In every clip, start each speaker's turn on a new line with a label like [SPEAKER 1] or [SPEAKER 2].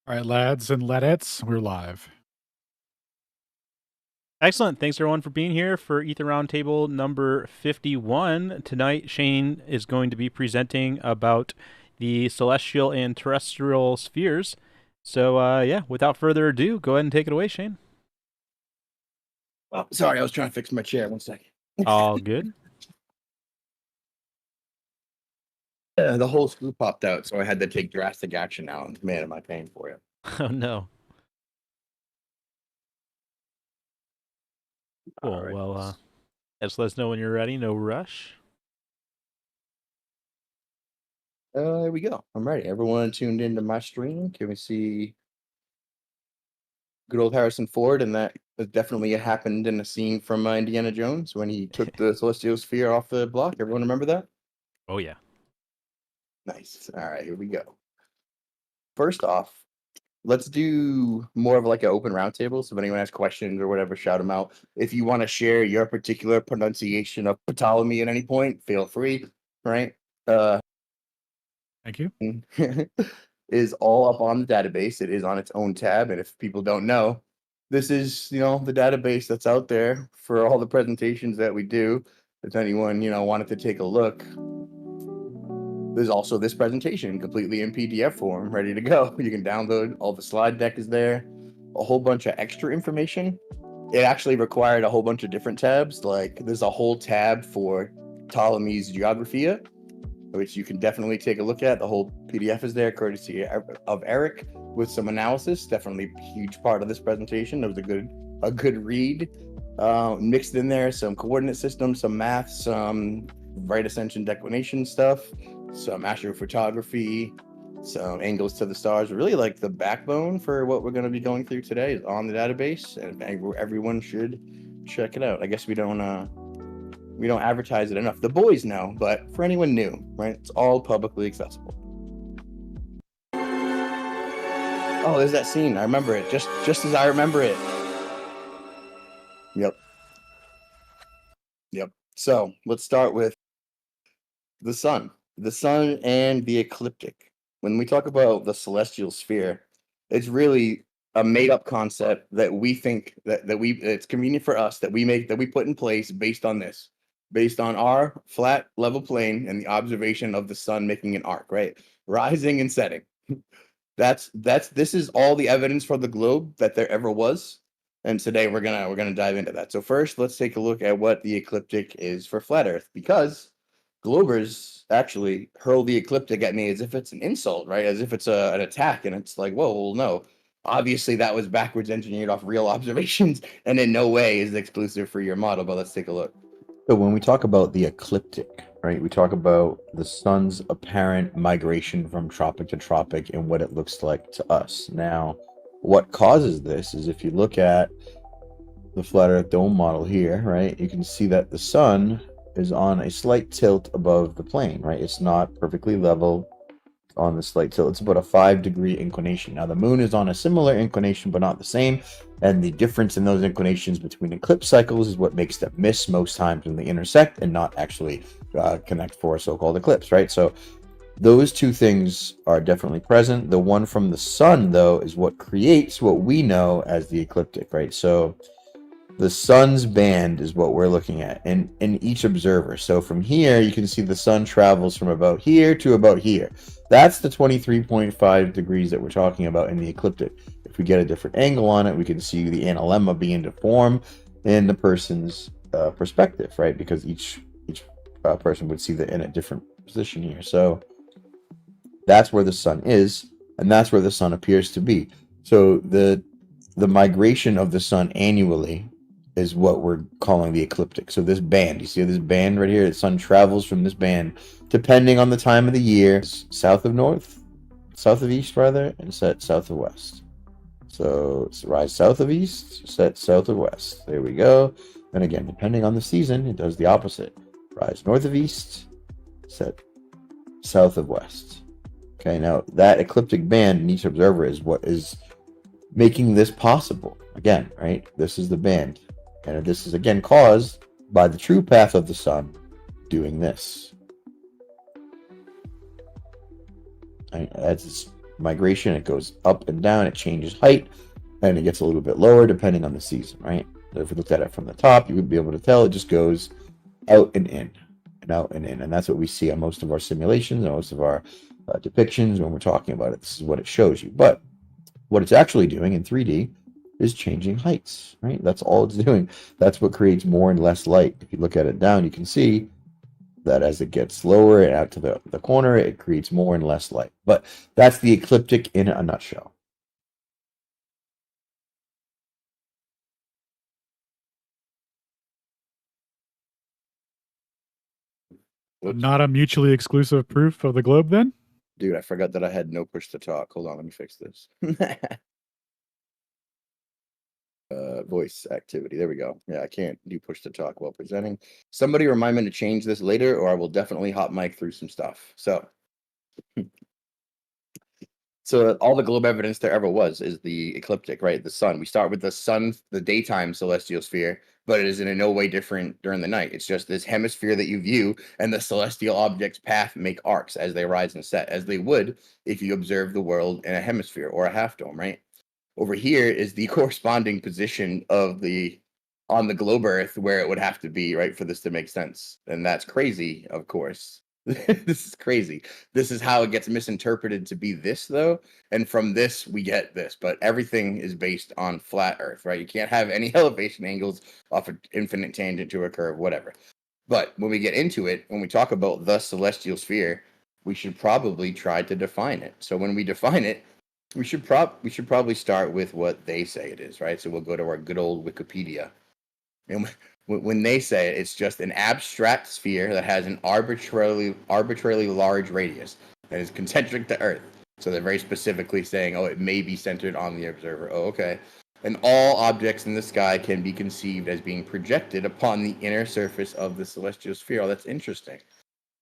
[SPEAKER 1] All right, lads and ladettes, we're live.
[SPEAKER 2] Excellent. Thanks everyone for being here for Ether Roundtable number 51. Tonight, Shane is going to be presenting about the celestial and terrestrial spheres. So, yeah, without further ado, go ahead and take it away, Shane.
[SPEAKER 3] Oh, sorry, I was trying to fix my chair. 1 second.
[SPEAKER 2] All good.
[SPEAKER 3] The whole screw popped out, so I had to take drastic action now. And man, am I paying for it?
[SPEAKER 2] Oh, no. Cool.
[SPEAKER 3] All right.
[SPEAKER 2] Well, just let us know when you're ready. No rush.
[SPEAKER 3] There we go. I'm ready. Everyone tuned into my stream. Can we see good old Harrison Ford? And that definitely happened in a scene from Indiana Jones when he took the celestial sphere off the block. Everyone remember that?
[SPEAKER 2] Oh, yeah.
[SPEAKER 3] Nice. All right, here we go. First off, let's do more of like an open roundtable. So if anyone has questions or whatever, shout them out. If you want to share your particular pronunciation of Ptolemy at any point, feel free. Right?
[SPEAKER 1] Thank you.
[SPEAKER 3] Is all up on the database. It is on its own tab, and if people don't know, this is the database that's out there for all the presentations that we do. If anyone wanted to take a look, there's also this presentation completely in PDF form, ready to go. You can download. All the slide deck is there, a whole bunch of extra information. It actually required a whole bunch of different tabs. Like there's a whole tab for Ptolemy's Geographia, which you can definitely take a look at. The whole PDF is there, courtesy of Eric, with some analysis. Definitely a huge part of this presentation. It was a good read. Mixed in there some coordinate systems, some math, some right ascension declination stuff, some astrophotography, some angles to the stars. Really, like the backbone for what we're going to be going through today is on the database, and everyone should check it out. I guess we don't advertise it enough. The boys know, but for anyone new, right? It's all publicly accessible. Oh, there's that scene. I remember it. Just as I remember it. Yep. So let's start with the sun. The sun and the ecliptic. When we talk about the celestial sphere, it's really a made-up concept that we think that it's convenient for us that we put in place based on this. Based on our flat level plane and the observation of the sun making an arc, right? Rising and setting. This is all the evidence for the globe that there ever was. And today we're gonna dive into that. So first, let's take a look at what the ecliptic is for flat Earth, because Globers actually hurl the ecliptic at me as if it's an insult, right? As if it's an attack, and it's like, whoa, well, no. Obviously, that was backwards engineered off real observations, and in no way is exclusive for your model. But let's take a look. So when we talk about the ecliptic, right, we talk about the sun's apparent migration from tropic to tropic and what it looks like to us. Now, what causes this is if you look at the flat Earth dome model here, right, you can see that the sun is on a slight tilt above the plane, right? It's not perfectly level on the slight tilt. It's about a 5-degree inclination. Now, the moon is on a similar inclination, but not the same. And the difference in those inclinations between eclipse cycles is what makes them miss most times when they intersect and not actually connect for a so-called eclipse, right? So those two things are definitely present. The one from the sun, though, is what creates what we know as the ecliptic, right? So the sun's band is what we're looking at in each observer. So from here, you can see the sun travels from about here to about here. That's the 23.5 degrees that we're talking about in the ecliptic. If we get a different angle on it, we can see the analemma begin to form in the person's perspective, right? Because each person would see that in a different position here. So that's where the sun is, and that's where the sun appears to be. So the migration of the sun annually is what we're calling the ecliptic. So this band, you see this band right here, the sun travels from this band, depending on the time of the year, south of east rather, and set south of west. So it's rise south of east, set south of west. There we go. And again, depending on the season, it does the opposite. Rise north of east, set south of west. Okay, now that ecliptic band in each observer is what is making this possible. Again, right? This is the band. And this is again caused by the true path of the sun doing this. Right? That's migration. It goes up and down. It changes height, and it gets a little bit lower depending on the season, right? So if we looked at it from the top, you would be able to tell it just goes out and in, and out and in, and that's what we see on most of our simulations and most of our depictions when we're talking about it. This is what it shows you. But what it's actually doing in 3D is changing heights, right? That's all it's doing. That's what creates more and less light. If you look at it down, you can see that as it gets lower and out to the corner, it creates more and less light. But that's the ecliptic in a nutshell. Oops.
[SPEAKER 1] Not a mutually exclusive proof of the globe, then?
[SPEAKER 3] Dude, I forgot that I had no push to talk. Hold on, let me fix this. Voice activity. There we go. Yeah, I can't do push to talk while presenting. Somebody remind me to change this later, or I will definitely hot mic through some stuff. So all the globe evidence there ever was is the ecliptic, right? The sun. We start with the sun, the daytime celestial sphere, but it is in no way different during the night. It's just this hemisphere that you view, and the celestial objects' path make arcs as they rise and set, as they would if you observe the world in a hemisphere or a half dome, right? Over here is the corresponding position of the on the globe Earth where it would have to be, right, for this to make sense. And that's crazy, of course. This is crazy. This is how it gets misinterpreted to be this, though. And from this, we get this. But everything is based on flat Earth, right? You can't have any elevation angles off an infinite tangent to a curve, whatever. But when we get into it, when we talk about the celestial sphere, we should probably try to define it. So when we define it, we should probably start with what they say it is, right? So we'll go to our good old Wikipedia. And when they say it, it's just an abstract sphere that has an arbitrarily large radius and is concentric to Earth. So they're very specifically saying, oh, it may be centered on the observer. Oh, okay. And all objects in the sky can be conceived as being projected upon the inner surface of the celestial sphere. Oh, that's interesting.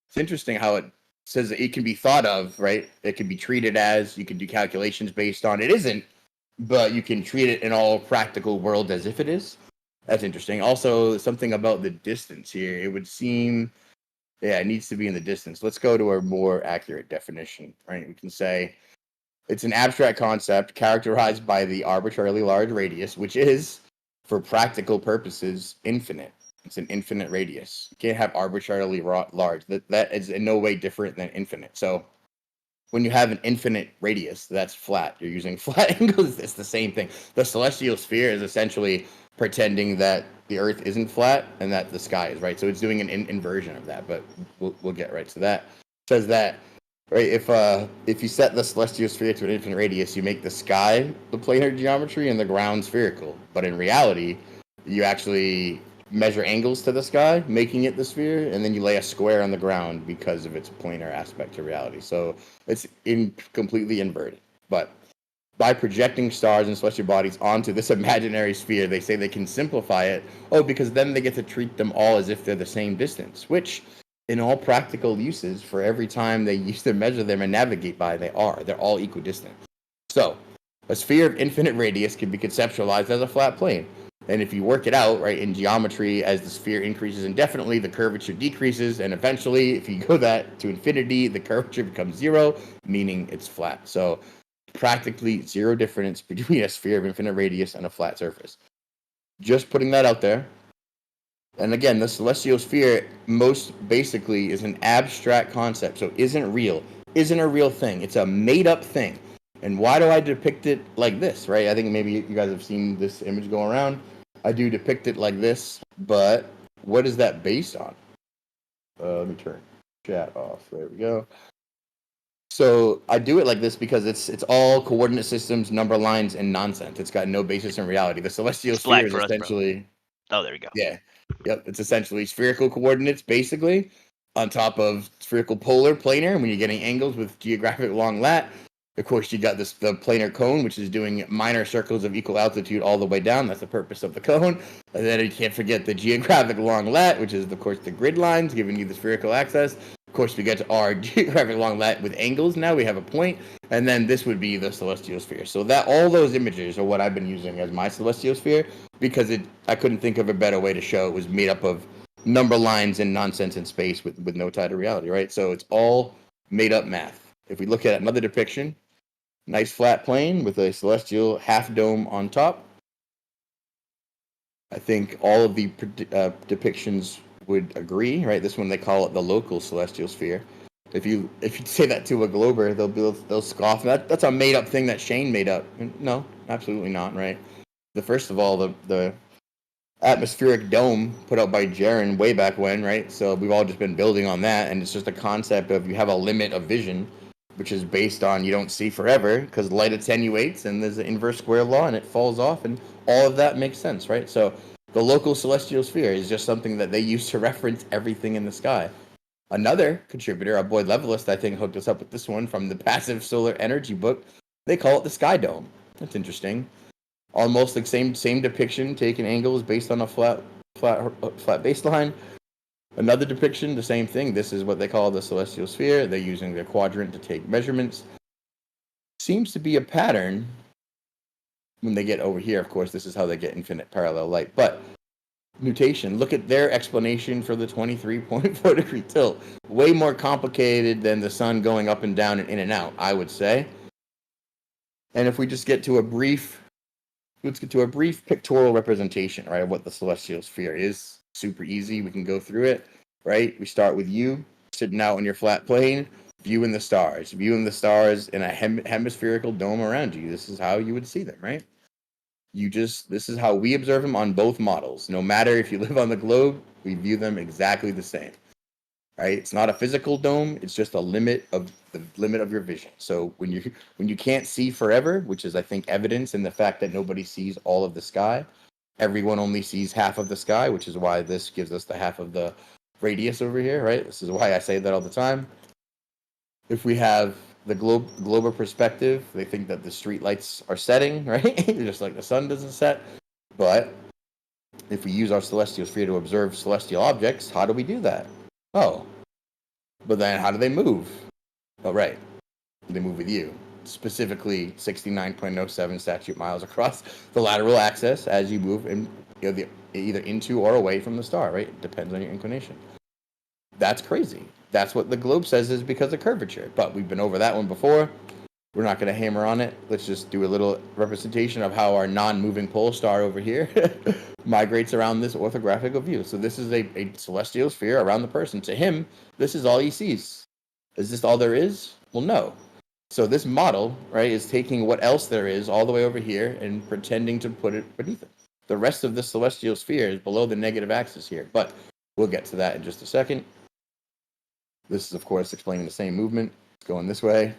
[SPEAKER 3] It's interesting how it says that it can be thought of, right? It can be treated as, you can do calculations based on it isn't, but you can treat it in all practical world as if it is. That's interesting. Also, something about the distance here. It would seem, yeah, it needs to be in the distance. Let's go to a more accurate definition, right? We can say it's an abstract concept characterized by the arbitrarily large radius, which is, for practical purposes, infinite. It's an infinite radius. You can't have arbitrarily large. That is in no way different than infinite. So when you have an infinite radius, that's flat. You're using flat angles. It's the same thing. The celestial sphere is essentially pretending that the Earth isn't flat and that the sky is, right? So it's doing an inversion of that, but we'll get right to that. It says that, right, if you set the celestial sphere to an infinite radius, you make the sky the planar geometry and the ground spherical. But in reality, you actually measure angles to the sky, making it the sphere, and then you lay a square on the ground because of its planar aspect to reality. So it's completely inverted. But by projecting stars and celestial bodies onto this imaginary sphere, they say they can simplify it. Oh, because then they get to treat them all as if they're the same distance, which in all practical uses, for every time they used to measure them and navigate by, they're all equidistant. So a sphere of infinite radius can be conceptualized as a flat plane. And if you work it out, right, in geometry, as the sphere increases indefinitely, the curvature decreases. And eventually, if you go that to infinity, the curvature becomes zero, meaning it's flat. So practically zero difference between a sphere of infinite radius and a flat surface. Just putting that out there. And again, the celestial sphere most basically is an abstract concept. So isn't a real thing. It's a made up thing. And why do I depict it like this, right? I think maybe you guys have seen this image going around. I do depict it like this, but what is that based on? Let me turn chat off. There we go. So I do it like this because it's all coordinate systems, number lines, and nonsense. It's got no basis in reality. The celestial sphere is essentially...
[SPEAKER 4] Oh, there we go.
[SPEAKER 3] Yeah. Yep. It's essentially spherical coordinates, basically, on top of spherical polar planar. And when you're getting angles with geographic long lat, of course, you got the planar cone, which is doing minor circles of equal altitude all the way down. That's the purpose of the cone. And then you can't forget the geographic long lat, which is, of course, the grid lines, giving you the spherical axis. Of course, we get to our geographic long lat with angles now. We have a point. And then this would be the celestial sphere. So that all those images are what I've been using as my celestial sphere, because I couldn't think of a better way to show it was made up of number lines and nonsense in space with no tie to reality, right? So it's all made up math. If we look at another depiction, Nice flat plane with a celestial half dome on top. I think all of the depictions would agree, right? This one they call it the local celestial sphere. If you say that to a glober, they'll scoff. That's a made up thing that Shane made up. No, absolutely not, right? First of all, the atmospheric dome put out by Jaren way back when, right? So we've all just been building on that, and it's just a concept of you have a limit of vision, which is based on you don't see forever because light attenuates and there's an inverse square law and it falls off, and all of that makes sense, right? So the local celestial sphere is just something that they use to reference everything in the sky. Another contributor, our boy Levelist, I think, hooked us up with this one from the Passive Solar Energy book. They call it the sky dome. That's interesting. Almost like same depiction, taking angles based on a flat baseline. Another depiction, the same thing. This is what they call the celestial sphere. They're using their quadrant to take measurements. Seems to be a pattern. When they get over here, of course, this is how they get infinite parallel light. But mutation, look at their explanation for the 23.4 degree tilt. Way more complicated than the sun going up and down and in and out, I would say. And if we just get to a brief pictorial representation, right, of what the celestial sphere is. Super easy. We can go through it, right? We start with you sitting out on your flat plane, viewing the stars in a hemispherical dome around you. This is how you would see them, right? This is how we observe them on both models. No matter if you live on the globe, we view them exactly the same. Right? It's not a physical dome. It's just the limit of your vision. So when you can't see forever, which is I think evidence in the fact that nobody sees all of the sky, everyone only sees half of the sky, which is why this gives us the half of the radius over here. Right? This is why I say that all the time. If we have the global perspective, they think that the street lights are setting, right? Just like the sun doesn't set. But if we use our celestial sphere to observe celestial objects, how do we do that? Oh, but then how do they move? Oh, right. They move with you. Specifically, 69.07 statute miles across the lateral axis as you move either into or away from the star, right? It depends on your inclination. That's crazy. That's what the globe says is because of curvature. But we've been over that one before. We're not going to hammer on it. Let's just do a little representation of how our non-moving pole star over here migrates around this orthographical view. So this is a celestial sphere around the person. To him, this is all he sees. Is this all there is? Well, no. So this model, right, is taking what else there is all the way over here and pretending to put it beneath it. The rest of the celestial sphere is below the negative axis here, but we'll get to that in just a second. This is, of course, explaining the same movement. It's going this way.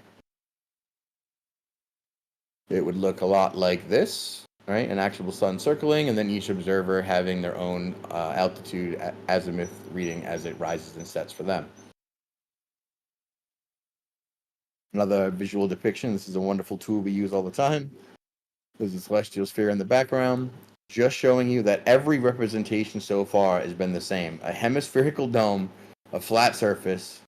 [SPEAKER 3] It would look a lot like this, right? An actual sun circling, and then each observer having their own altitude azimuth reading as it rises and sets for them. Another visual depiction. This is a wonderful tool we use all the time. There's a celestial sphere in the background, just showing you that every representation so far has been the same. A hemispherical dome, a flat surface,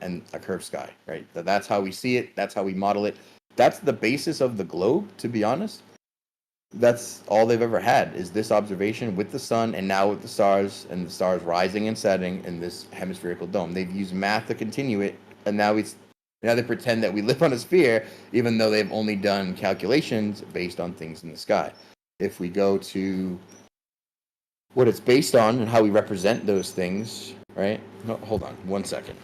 [SPEAKER 3] and a curved sky, right? That's how we see it. That's how we model it. That's the basis of the globe, to be honest. That's all they've ever had is this observation with the sun and now with the stars and the stars rising and setting in this hemispherical dome. They've used math to continue it, and now they pretend that we live on a sphere, even though they've only done calculations based on things in the sky. If we go to what it's based on and how we represent those things, right? No, hold on 1 second.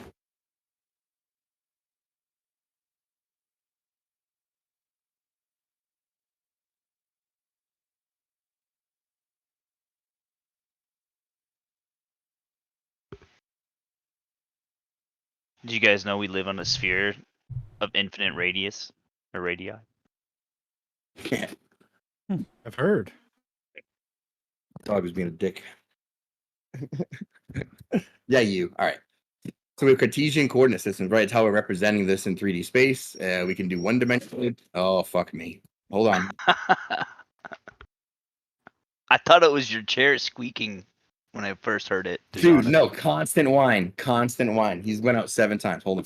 [SPEAKER 4] Do you guys know we live on a sphere of infinite radius or radii?
[SPEAKER 3] Yeah.
[SPEAKER 1] I've heard.
[SPEAKER 3] Dog was being a dick. Yeah, you. All right. So we have Cartesian coordinate systems, right? It's how we're representing this in 3D space. We can do one dimensionally. Oh, fuck me. Hold on.
[SPEAKER 4] I thought it was your chair squeaking when I first heard it.
[SPEAKER 3] Dude, no, constant whine. Constant whine. He's went out 7 times. Hold on.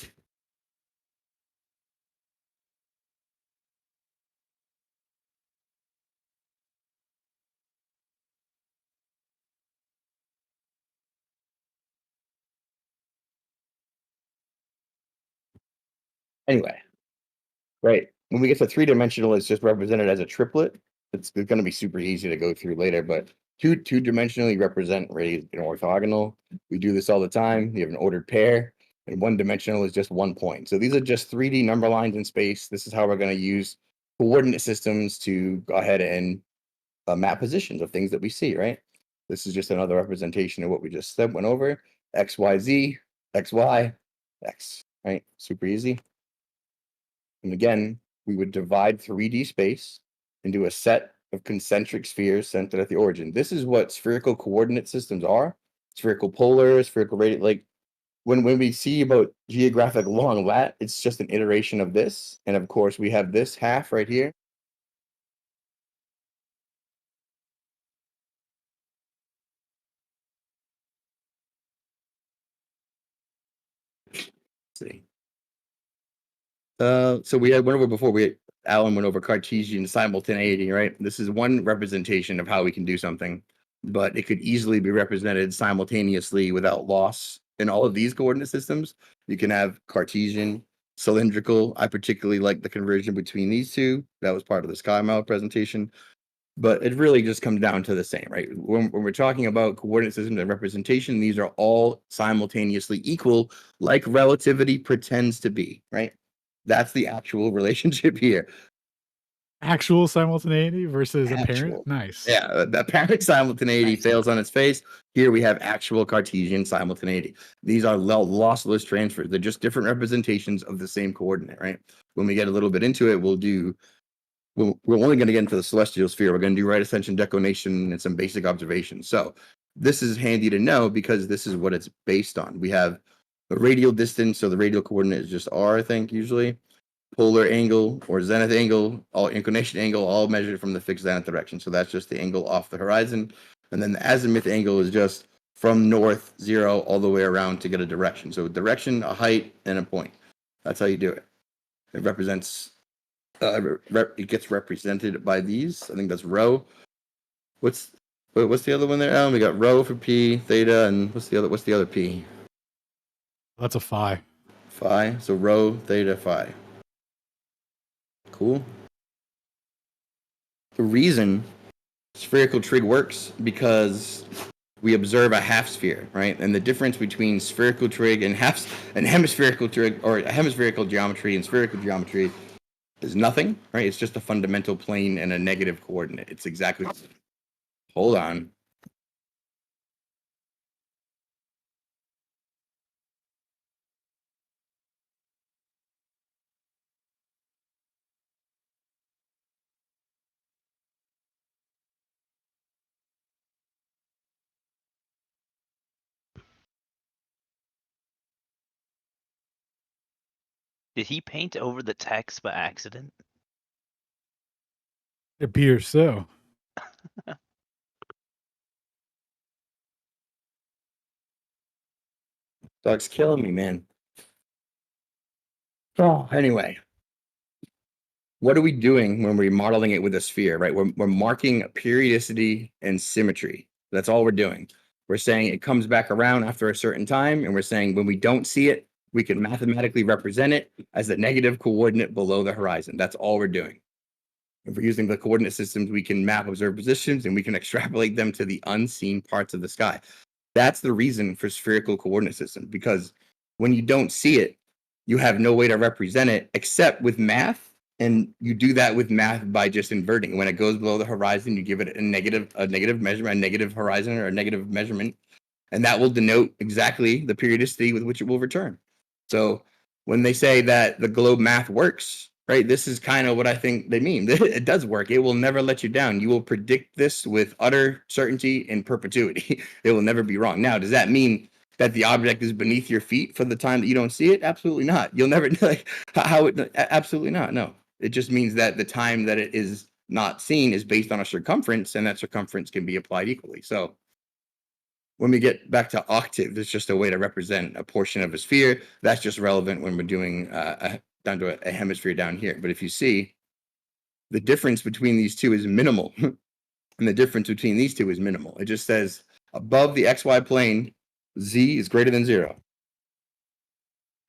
[SPEAKER 3] Anyway, right. When we get to three-dimensional, it's just represented as a triplet. It's going to be super easy to go through later, but two-dimensionally represent rays in orthogonal. We do this all the time. You have an ordered pair, and one-dimensional is just 1 point. So these are just 3D number lines in space. This is how we're going to use coordinate systems to go ahead and map positions of things that we see, right? This is just another representation of what we just went over. X, Y, Z, X, Y, X, right? Super easy. And again, we would divide 3D space into a set of concentric spheres centered at the origin. This is what spherical coordinate systems are. Spherical polar, spherical radial. Like when we see about geographic long lat, it's just an iteration of this. And of course, we have this half right here. Let's see. So we had went over before. Alan went over Cartesian simultaneity, right? This is one representation of how we can do something, but it could easily be represented simultaneously without loss. In all of these coordinate systems, you can have Cartesian, cylindrical. I particularly like the conversion between these two. That was part of the SkyMile presentation. But it really just comes down to the same, right? When we're talking about coordinate systems and representation, these are all simultaneously equal, like relativity pretends to be, right? That's the actual relationship here.
[SPEAKER 1] Actual simultaneity versus
[SPEAKER 3] Actual.
[SPEAKER 1] apparent. Nice.
[SPEAKER 3] Yeah, the apparent simultaneity
[SPEAKER 1] Nice.
[SPEAKER 3] fails on its face. Here we have actual Cartesian simultaneity. These are lossless transfers. They're just different representations of the same coordinate, right? When we get a little bit into it, we're only going to get into the celestial sphere. We're going to do right ascension declination and some basic observations. So this is handy to know because this is what it's based on. We have the radial distance, so the radial coordinate is just r, I think, usually. Polar angle or zenith angle, all inclination angle, all measured from the fixed zenith direction. So that's just the angle off the horizon. And then the azimuth angle is just from north 0 all the way around to get a direction. So direction, a height, and a point. That's how you do it. It represents, it gets represented by these. I think that's rho. What's the other one there? We got rho for P, theta, and what's the other P?
[SPEAKER 1] That's a phi.
[SPEAKER 3] Phi. So rho, theta, phi. Cool. The reason spherical trig works because we observe a half sphere, right? And the difference between spherical trig and hemispherical trig, or hemispherical geometry and spherical geometry, is nothing, right? It's just a fundamental plane and a negative coordinate. It's exactly. Hold on.
[SPEAKER 4] Did he paint over the text by accident?
[SPEAKER 1] It appears so.
[SPEAKER 3] Dog's killing me, man. Oh, anyway. What are we doing when we're modeling it with a sphere, right? We're marking periodicity and symmetry. That's all we're doing. We're saying it comes back around after a certain time, and we're saying when we don't see it, we can mathematically represent it as a negative coordinate below the horizon. That's all we're doing. If we're using the coordinate systems, we can map observed positions, and we can extrapolate them to the unseen parts of the sky. That's the reason for spherical coordinate systems, because when you don't see it, you have no way to represent it except with math. And you do that with math by just inverting. When it goes below the horizon, you give it a negative measurement, a negative horizon, or a negative measurement, and that will denote exactly the periodicity with which it will return. So when they say that the globe math works, right, this is kind of what I think they mean. It does work. It will never let you down. You will predict this with utter certainty and perpetuity. It will never be wrong. Now, does that mean that the object is beneath your feet for the time that you don't see it? Absolutely not. You'll never like how it. Absolutely not. No. It just means that the time that it is not seen is based on a circumference, and that circumference can be applied equally. So when we get back to octave, it's just a way to represent a portion of a sphere. That's just relevant when we're doing down to a hemisphere down here. But if you see, the difference between these two is minimal. And the difference between these two is minimal. It just says above the XY plane, Z is greater than 0.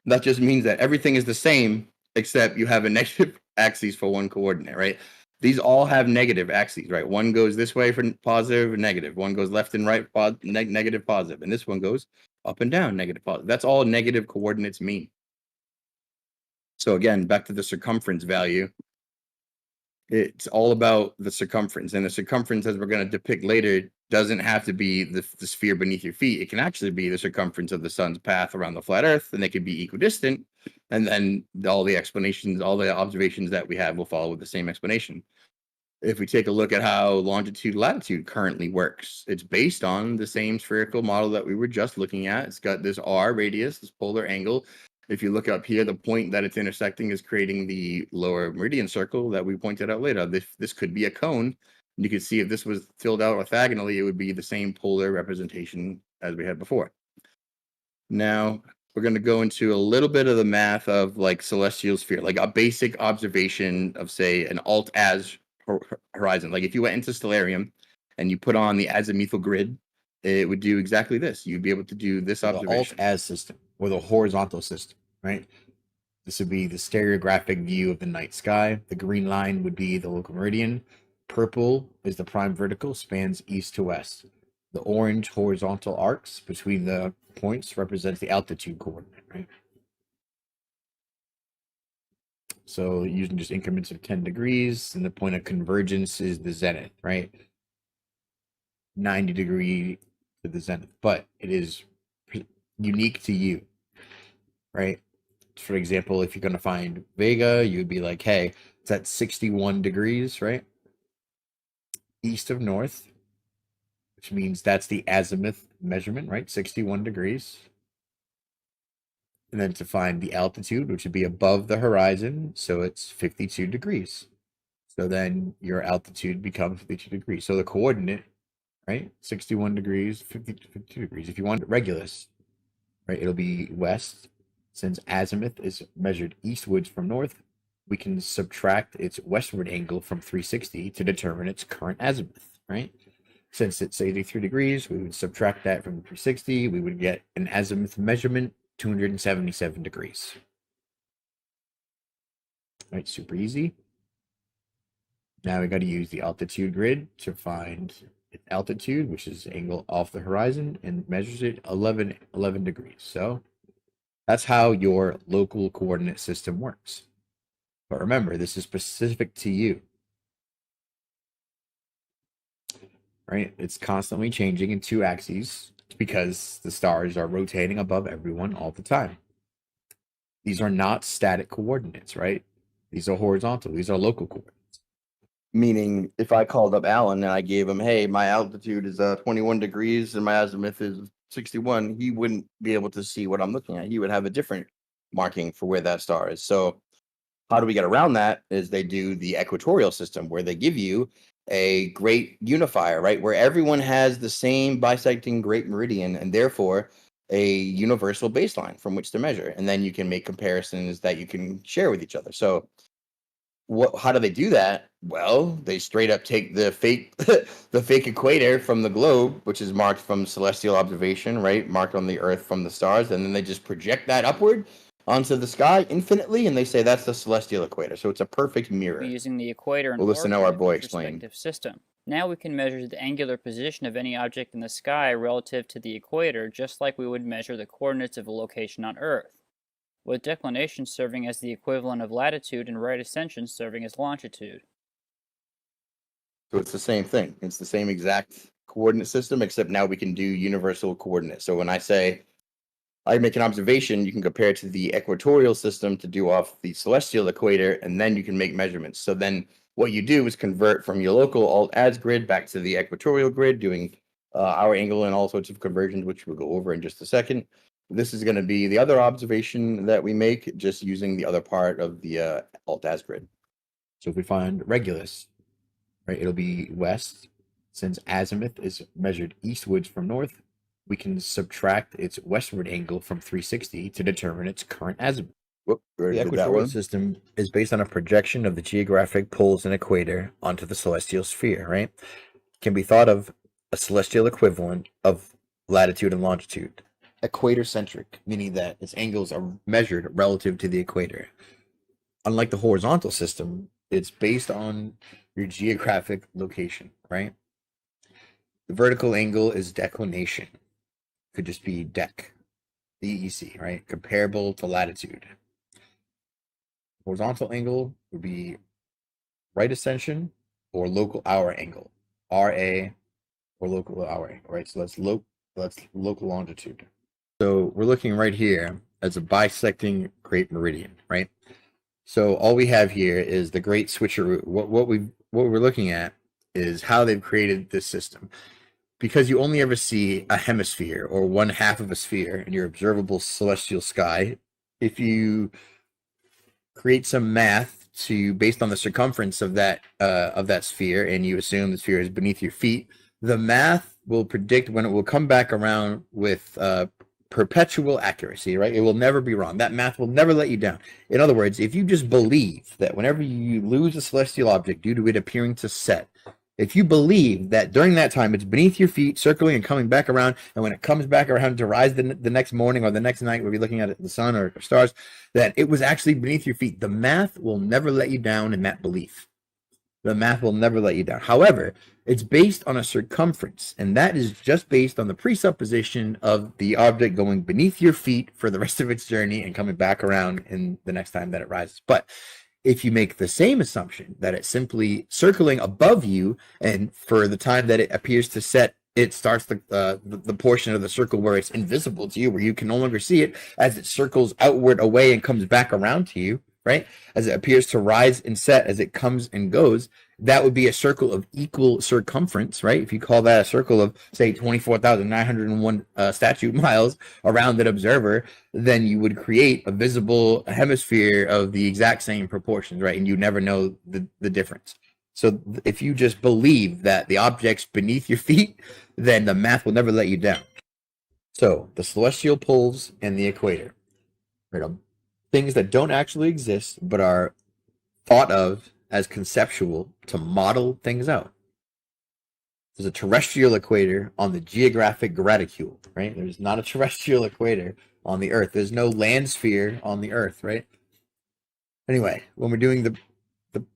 [SPEAKER 3] That just means that everything is the same, except you have a negative axes for one coordinate, right? These all have negative axes, right? One goes this way for positive and negative. One goes left and right, negative, positive. And this one goes up and down, negative, positive. That's all negative coordinates mean. So again, back to the circumference value. It's all about the circumference. And the circumference, as we're going to depict later, doesn't have to be the sphere beneath your feet. It can actually be the circumference of the sun's path around the flat Earth, and they could be equidistant. And then all the explanations, all the observations that we have will follow with the same explanation. If we take a look at how longitude latitude currently works, it's based on the same spherical model that we were just looking at. It's got this R radius, this polar angle. If you look up here, the point that it's intersecting is creating the lower meridian circle that we pointed out later. This could be a cone. You can see if this was filled out orthogonally, it would be the same polar representation as we had before. Now, we're going to go into a little bit of the math of like celestial sphere, like a basic observation of, say, an alt-az horizon. Like if you went into Stellarium and you put on the azimuthal grid, it would do exactly this. You'd be able to do this observation.
[SPEAKER 5] The alt-az system, or the horizontal system, right? This would be the stereographic view of the night sky. The green line would be the local meridian. Purple is the prime vertical, spans east to west. The orange horizontal arcs between the points represents the altitude coordinate, right? So using just increments of 10 degrees, and the point of convergence is the zenith, right? 90 degree to the zenith, but it is unique to you, right? For example, if you're going to find Vega, you'd be like, hey, it's at 61 degrees, right? East of north, which means that's the azimuth measurement, right? 61 degrees. And then to find the altitude, which would be above the horizon, so it's 52 degrees. So then your altitude becomes 52 degrees. So the coordinate, right? 61 degrees, 52 degrees. If you want Regulus, right, it'll be west. Since azimuth is measured eastwards from north, we can subtract its westward angle from 360 to determine its current azimuth, right? Since it's 83 degrees, we would subtract that from 360. We would get an azimuth measurement, 277 degrees. Right, super easy. Now we got to use the altitude grid to find its altitude, which is angle off the horizon, and measures it 11 degrees. So that's how your local coordinate system works. But remember, this is specific to you. Right? It's constantly changing in 2 axes because the stars are rotating above everyone all the time. These are not static coordinates, right? These are horizontal. These are local coordinates.
[SPEAKER 3] Meaning, if I called up Alan and I gave him, hey, my altitude is 21 degrees and my azimuth is 61, he wouldn't be able to see what I'm looking at. He would have a different marking for where that star is. So how do we get around that? Is they do the equatorial system, where they give you a great unifier, right? Where everyone has the same bisecting great meridian and therefore a universal baseline from which to measure. And then you can make comparisons that you can share with each other. So how do they do that? Well, they straight up take the fake the fake equator from the globe, which is marked from celestial observation, right? Marked on the Earth from the stars, and then they just project that upward onto the sky infinitely, and they say that's the celestial equator. So it's a perfect mirror.
[SPEAKER 6] Using the equator and
[SPEAKER 3] We'll listen to our boy explain.
[SPEAKER 6] System. Now we can measure the angular position of any object in the sky relative to the equator, just like we would measure the coordinates of a location on Earth, with declination serving as the equivalent of latitude and right ascension serving as longitude.
[SPEAKER 3] So it's the same thing. It's the same exact coordinate system, except now we can do universal coordinates. So when I say I make an observation, you can compare it to the equatorial system to do off the celestial equator, and then you can make measurements. So then what you do is convert from your local alt-az grid back to the equatorial grid, doing hour angle and all sorts of conversions, which we'll go over in just a second. This is going to be the other observation that we make, just using the other part of the alt-az grid.
[SPEAKER 5] So if we find Regulus, right, it'll be west. Since azimuth is measured eastwards from north, we can subtract its westward angle from 360 to determine its current azimuth.
[SPEAKER 3] Whoop,
[SPEAKER 5] The equatorial system is based on a projection of the geographic poles and equator onto the celestial sphere, right? It can be thought of a celestial equivalent of latitude and longitude. Equator-centric, meaning that its angles are measured relative to the equator. unlike the horizontal system, it's based on your geographic location, right? The vertical angle is declination. Could just be dec, DEC, right? Comparable to latitude. Horizontal angle would be right ascension or local hour angle, RA or local hour angle, right? So that's local longitude. So we're looking right here as a bisecting great meridian, right? So all we have here is the great switcheroo. What we're looking at is how they've created this system. Because you only ever see a hemisphere or one half of a sphere in your observable celestial sky, if you create some math based on the circumference of that sphere, and you assume the sphere is beneath your feet, the math will predict when it will come back around with perpetual accuracy, right? It will never be wrong. That math will never let you down. In other words, if you just believe that whenever you lose a celestial object due to it appearing to set, if you believe that during that time it's beneath your feet, circling and coming back around, and when it comes back around to rise the next morning or the next night, we'll be looking at the sun or stars, that it was actually beneath your feet, the math will never let you down in that belief. The math will never let you down. However, it's based on a circumference, and that is just based on the presupposition of the object going beneath your feet for the rest of its journey and coming back around in the next time that it rises. But if you make the same assumption that it's simply circling above you, and for the time that it appears to set, it starts the portion of the circle where it's invisible to you, where you can no longer see it, as it circles outward away and comes back around to you, right? As it appears to rise and set as it comes and goes, that would be a circle of equal circumference, right? If you call that a circle of, say, 24,901 statute miles around that observer, then you would create a visible hemisphere of the exact same proportions, right? And you never know the difference. So if you just believe that the object's beneath your feet, then the math will never let you down. So the celestial poles and the equator, right? Things that don't actually exist but are thought of as conceptual to model things out. There's a terrestrial equator on the geographic graticule, right? There's not a terrestrial equator on the Earth. There's no land sphere on the Earth, right? Anyway, when we're doing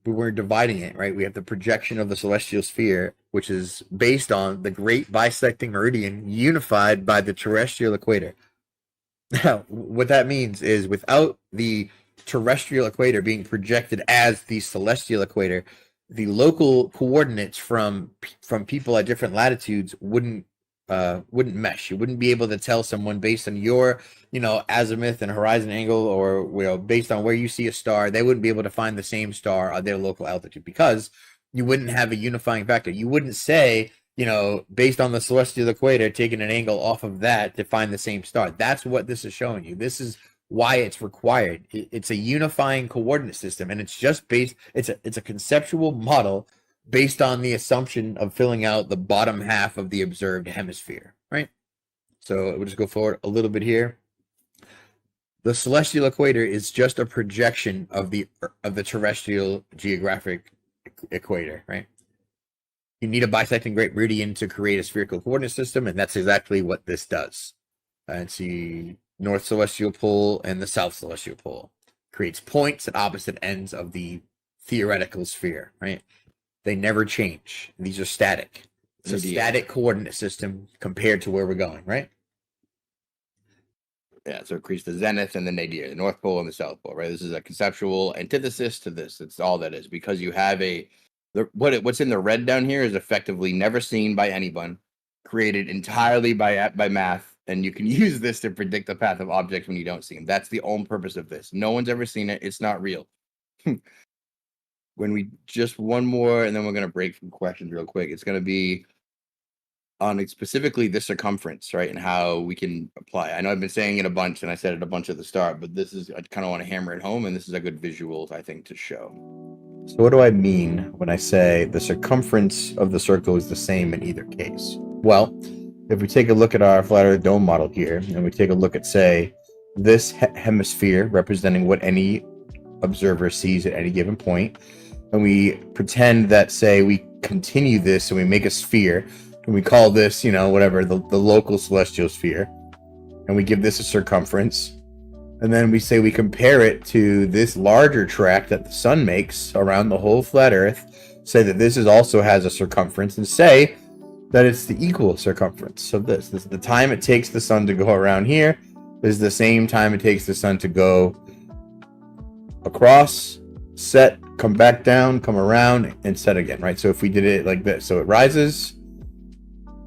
[SPEAKER 5] we're dividing it, right? We have the projection of the celestial sphere, which is based on the great bisecting meridian unified by the terrestrial equator. Now, what that means is without the terrestrial equator being projected as the celestial equator, the local coordinates from people at different latitudes wouldn't mesh. You wouldn't be able to tell someone based on your, azimuth and horizon angle, or based on where you see a star, they wouldn't be able to find the same star at their local altitude, because you wouldn't have a unifying factor. You wouldn't say, based on the celestial equator, taking an angle off of that to find the same star. That's what this is showing you. This is why it's required. It's a unifying coordinate system, and it's just it's a conceptual model based on the assumption of filling out the bottom half of the observed hemisphere, right? So we'll just go forward a little bit here. The celestial equator is just a projection of the terrestrial geographic equator, right? You need a bisecting great meridian to create a spherical coordinate system, and that's exactly what this does. And see, North Celestial Pole and the South Celestial Pole creates points at opposite ends of the theoretical sphere, right? They never change. These are static. It's a static coordinate system compared to where we're going, right?
[SPEAKER 3] Yeah, so it creates the zenith and the nadir, the North Pole and the South Pole, right? This is a conceptual antithesis to this. It's all that is, because you have what's in the red down here is effectively never seen by anyone, created entirely by math, and you can use this to predict the path of objects when you don't see them. That's the only purpose of this. No one's ever seen it. It's not real. When we just one more, and then we're going to break from questions real quick. It's going to be on specifically the circumference, right? And how we can apply. I know I've been saying it a bunch, and I said it a bunch at the start, but I kind of want to hammer it home, and this is a good visual, I think, to show.
[SPEAKER 5] So what do I mean when I say the circumference of the circle is the same in either case? Well, if we take a look at our flat Earth dome model here, and we take a look at, say, this hemisphere representing what any observer sees at any given point, and we pretend that, say, we continue this and we make a sphere, and we call this, the local celestial sphere, and we give this a circumference, And then we say we compare it to this larger track that the sun makes around the whole flat Earth, say that this also has a circumference, and say that it's the equal circumference of this. This is the time it takes the sun to go around here is the same time it takes the sun to go across, set, come back down, come around, and set again, right? So if we did it like this, so it rises,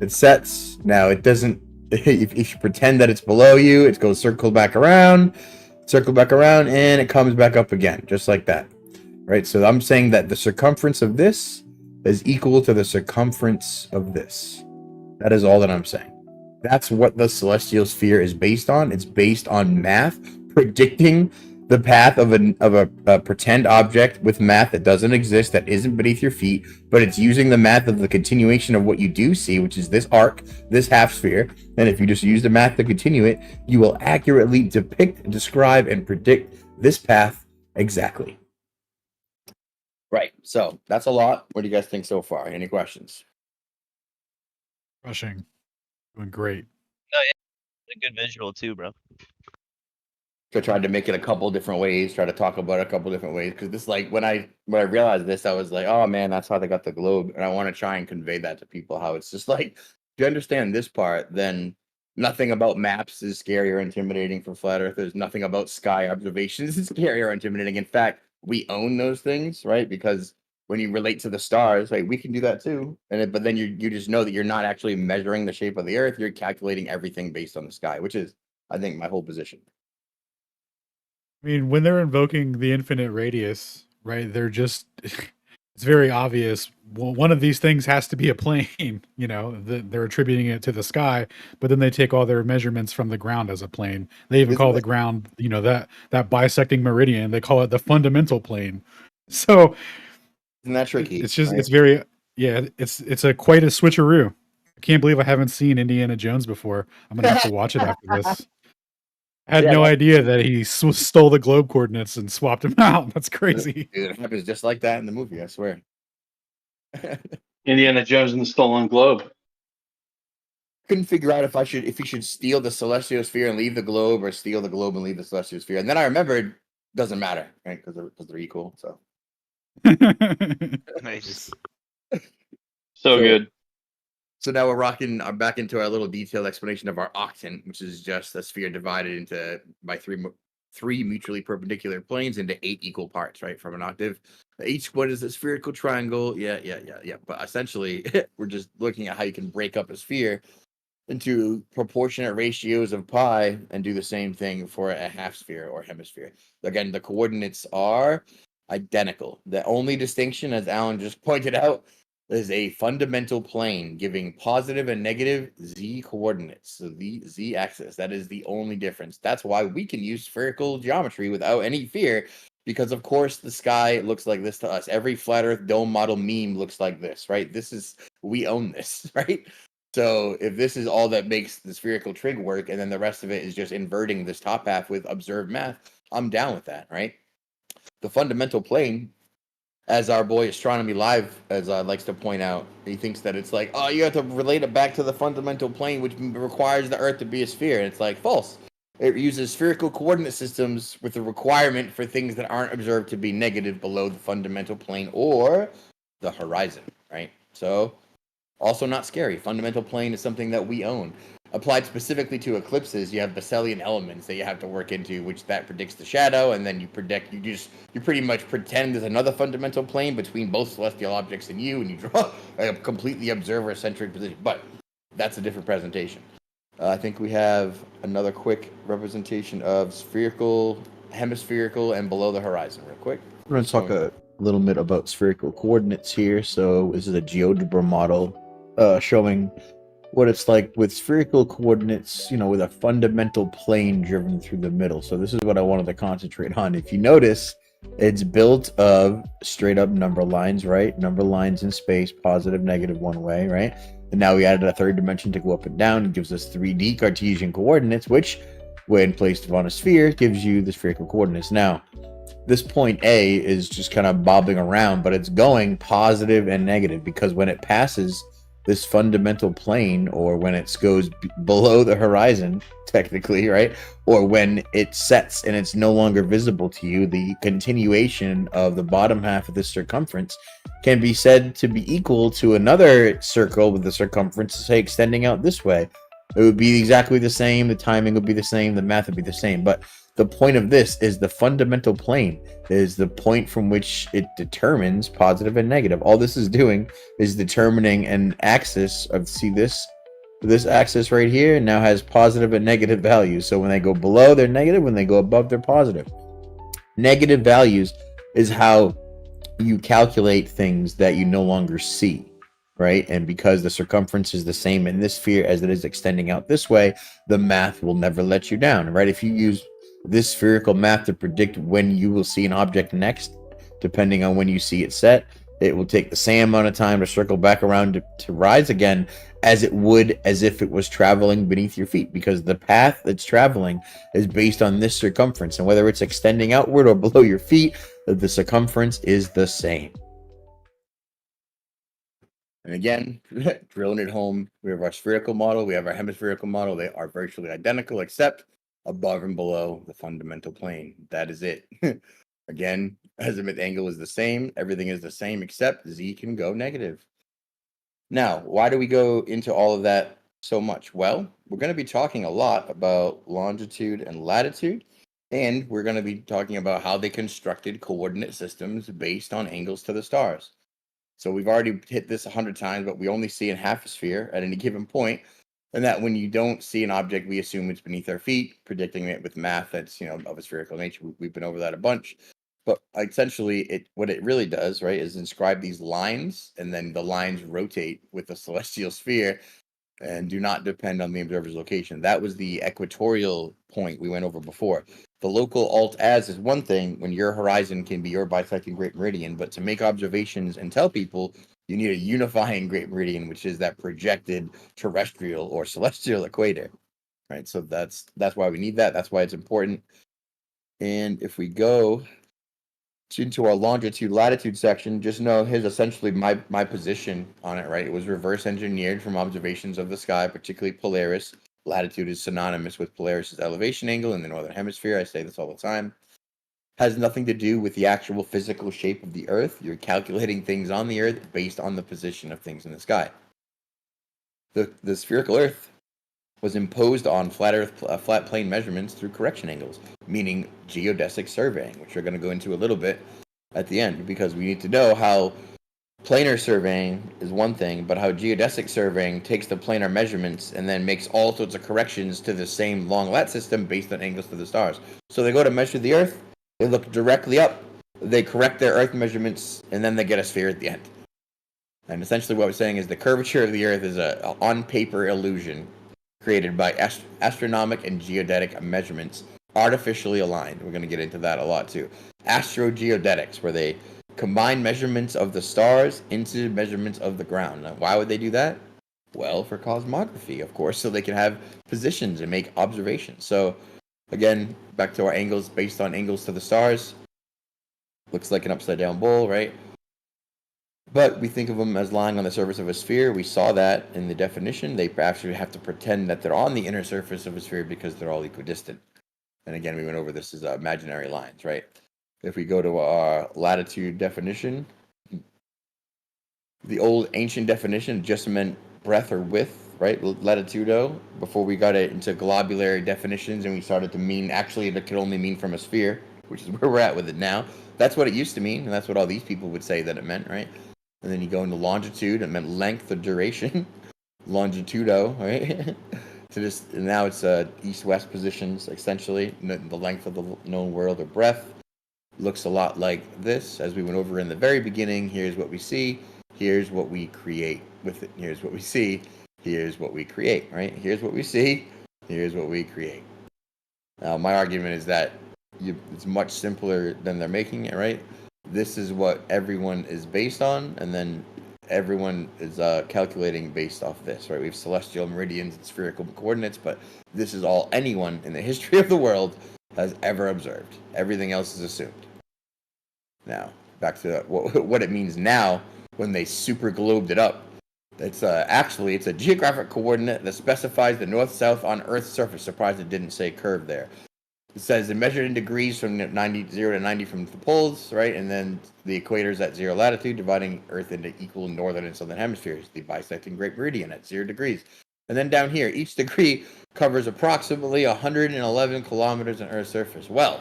[SPEAKER 5] it sets. Now it doesn't, if you pretend that it's below you, it goes circle back around, and it comes back up again, just like that, right? So I'm saying that the circumference of this is equal to the circumference of this. That is all that I'm saying. That's what the celestial sphere is based on. It's based on math, predicting the path of a pretend object with math that doesn't exist, that isn't beneath your feet, but it's using the math of the continuation of what you do see, which is this arc, this half sphere. And if you just use the math to continue it, you will accurately depict, describe, and predict this path exactly.
[SPEAKER 3] Right. So that's a lot. What do you guys think so far? Any questions?
[SPEAKER 1] Crushing. Doing great.
[SPEAKER 4] A good visual too, bro.
[SPEAKER 3] So I tried to make it a couple different ways, try to talk about it a couple different ways. Because this, like, when I realized this, I was like, oh man, that's how they got the globe. And I want to try and convey that to people, how it's just like, if you understand this part, then nothing about maps is scary or intimidating for flat earthers. Nothing about sky observations is scary or intimidating. In fact, we own those things, right? Because when you relate to the stars, right, we can do that too. But then you just know that you're not actually measuring the shape of the earth. You're calculating everything based on the sky, which is, I think, my whole position.
[SPEAKER 1] I mean, when they're invoking the infinite radius, right? They're just, it's very obvious. Well, one of these things has to be a plane, they're attributing it to the sky, but then they take all their measurements from the ground as a plane. They even call the ground, that bisecting meridian, they call it the fundamental plane. So
[SPEAKER 3] isn't that tricky?
[SPEAKER 1] It's just,
[SPEAKER 3] right?
[SPEAKER 1] it's very, it's quite a switcheroo. I can't believe I haven't seen Indiana Jones before. I'm going to have to watch it after this. I had no idea that he stole the globe coordinates and swapped them out. That's crazy.
[SPEAKER 3] Dude, it happens just like that in the movie, I swear.
[SPEAKER 7] Indiana Jones and the Stolen Globe.
[SPEAKER 3] Couldn't figure out if he should steal the celestial sphere and leave the globe, or steal the globe and leave the celestial sphere. And then I remembered, doesn't matter, right? Because they're equal. So
[SPEAKER 4] Nice.
[SPEAKER 7] So good.
[SPEAKER 3] So now we're back into our little detailed explanation of our octant, which is just a sphere divided by three mutually perpendicular planes into 8 equal parts, right? From an octave. Each one is a spherical triangle. Yeah. But essentially, we're just looking at how you can break up a sphere into proportionate ratios of pi and do the same thing for a half sphere or hemisphere. Again, the coordinates are identical. The only distinction, as Alan just pointed out, is a fundamental plane giving positive and negative z coordinates. So the z-axis, that is the only difference. That's why we can use spherical geometry without any fear, because of course the sky looks like this to us. Every flat earth dome model meme looks like this, right? We own this, right? So if this is all that makes the spherical trig work, and then the rest of it is just inverting this top half with observed math, I'm down with that, right? The fundamental plane, as our boy Astronomy Live likes to point out, he thinks that it's like, oh, you have to relate it back to the fundamental plane, which requires the Earth to be a sphere. And it's like, false. It uses spherical coordinate systems with the requirement for things that aren't observed to be negative below the fundamental plane or the horizon, right? So, also not scary. Fundamental plane is something that we own. Applied specifically to eclipses, you have Besselian elements that you have to work into, which that predicts the shadow, and then you pretty much pretend there's another fundamental plane between both celestial objects and you, and you draw a completely observer-centric position. But that's a different presentation. I think we have another quick representation of spherical, hemispherical, and below the horizon real quick.
[SPEAKER 5] We're going to talk a little bit about spherical coordinates here. So this is a GeoGebra model showing what it's like with spherical coordinates, with a fundamental plane driven through the middle. So this is what I wanted to concentrate on. If you notice, it's built of straight up number lines, right? Number lines in space, positive, negative, one way, right? And now we added a third dimension to go up and down. It gives us 3D Cartesian coordinates, which, when placed on a sphere, gives you the spherical coordinates. Now, this point A is just kind of bobbing around, but it's going positive and negative, because when it passes this fundamental plane, or when it goes below the horizon, technically, right? Or when it sets and it's no longer visible to you, the continuation of the bottom half of the circumference can be said to be equal to another circle with the circumference, say, extending out this way. It would be exactly the same, the timing would be the same, the math would be the same. But the point of this is the fundamental plane is the point from which it determines positive and negative. All this is doing is determining an axis of, see this axis right here now has positive and negative values. So when they go below, they're negative. When they go above, they're positive. Negative values is how you calculate things that you no longer see, right? And because the circumference is the same in this sphere as it is extending out this way, the math will never let you down, right? If you use this spherical math to predict when you will see an object next, depending on when you see it set, it will take the same amount of time to circle back around to rise again as it would as if it was traveling beneath your feet, because the path it's traveling is based on this circumference, and whether it's extending outward or below your feet, the circumference is the same. And again, drilling it home, we have our spherical model, we have our hemispherical model. They are virtually identical, except above and below the fundamental plane. That is it. Again, azimuth angle is the same. Everything is the same, except z can go negative. Now, why do we go into all of that so much? Well, we're going to be talking a lot about longitude and latitude, and we're going to be talking about how they constructed coordinate systems based on angles to the stars. So we've already hit this 100 times, but we only see in half a sphere at any given point. And that when you don't see an object, we assume it's beneath our feet, predicting it with math that's, of a spherical nature. We've been over that a bunch. But essentially, what it really does, right, is inscribe these lines, and then the lines rotate with the celestial sphere and do not depend on the observer's location. That was the equatorial point we went over before. The local alt-as is one thing when your horizon can be your bisecting great meridian, but to make observations and tell people, you need a unifying great meridian, which is that projected terrestrial or celestial equator, right? So that's why we need that. That's why it's important. And if we go into our longitude latitude section, just know here's essentially my position on it, right? It was reverse engineered from observations of the sky, particularly Polaris. Latitude is synonymous with Polaris's elevation angle in the northern hemisphere. I say this all the time. Has nothing to do with the actual physical shape of the Earth. You're calculating things on the Earth based on the position of things in the sky. The spherical Earth was imposed on flat plane measurements through correction angles, meaning geodesic surveying, which we're going to go into a little bit at the end, because we need to know how planar surveying is one thing, but how geodesic surveying takes the planar measurements and then makes all sorts of corrections to the same long lat system based on angles to the stars. So they go to measure the Earth, they look directly up, they correct their Earth measurements, and then they get a sphere at the end. And essentially what we're saying is the curvature of the Earth is a on-paper illusion created by astronomic and geodetic measurements, artificially aligned. We're going to get into that a lot too. Astrogeodetics, where they combine measurements of the stars into measurements of the ground. Now, why would they do that? Well, for cosmography, of course, so they can have positions and make observations. So, again, back to our angles based on angles to the stars. Looks like an upside-down bowl, right? But we think of them as lying on the surface of a sphere. We saw that in the definition. They actually have to pretend that they're on the inner surface of a sphere because they're all equidistant. And again, we went over this as imaginary lines, right? If we go to our latitude definition, the old ancient definition just meant breadth or width, right? Latitudo, before we got it into globulary definitions and we started to mean, actually, it could only mean from a sphere, which is where we're at with it now. That's what it used to mean, and that's what all these people would say that it meant, right? And then you go into longitude, it meant length or duration. Longitudo, right? And now it's east-west positions, essentially. The length of the known world or breadth looks a lot like this. As we went over in the very beginning, here's what we see. Here's what we create with it. Here's what we see. Here's what we create, right? Here's what we see. Here's what we create. Now, my argument is that it's much simpler than they're making it, right? This is what everyone is based on, and then everyone is calculating based off this, right? We have celestial meridians and spherical coordinates, but this is all anyone in the history of the world has ever observed. Everything else is assumed. Now, back to what it means now when they super globed it up.
[SPEAKER 3] It's actually it's a geographic coordinate that specifies the north-south on Earth's surface. Surprised it didn't say curve there. It says it measured in degrees from 0 to 90 from the poles, right? And then the equator is at 0 latitude, dividing Earth into equal northern and southern hemispheres. The bisecting Great Meridian at 0 degrees. And then down here, each degree covers approximately 111 kilometers on Earth's surface. Well,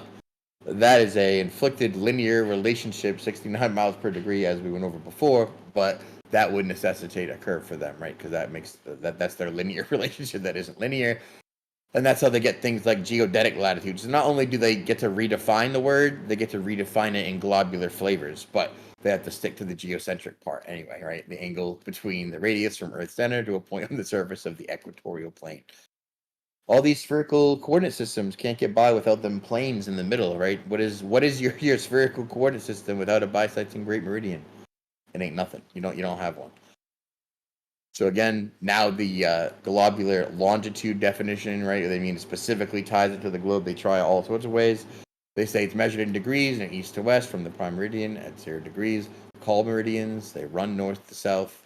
[SPEAKER 3] that is a inflected linear relationship, 69 miles per degree, as we went over before, but that would necessitate a curve for them, right? Because that makes that's their linear relationship that isn't linear. And that's how they get things like geodetic latitude. So not only do they get to redefine the word, they get to redefine it in globular flavors, but they have to stick to the geocentric part anyway, right? The angle between the radius from Earth's center to a point on the surface of the equatorial plane. All these spherical coordinate systems can't get by without them planes in the middle, right? What is your spherical coordinate system without a bisecting Great Meridian? It ain't nothing. You don't have one. So again, now the globular longitude definition, right? They mean specifically ties it to the globe. They try all sorts of ways. They say it's measured in degrees and east to west from the prime meridian at 0 degrees. Call meridians. They run north to south,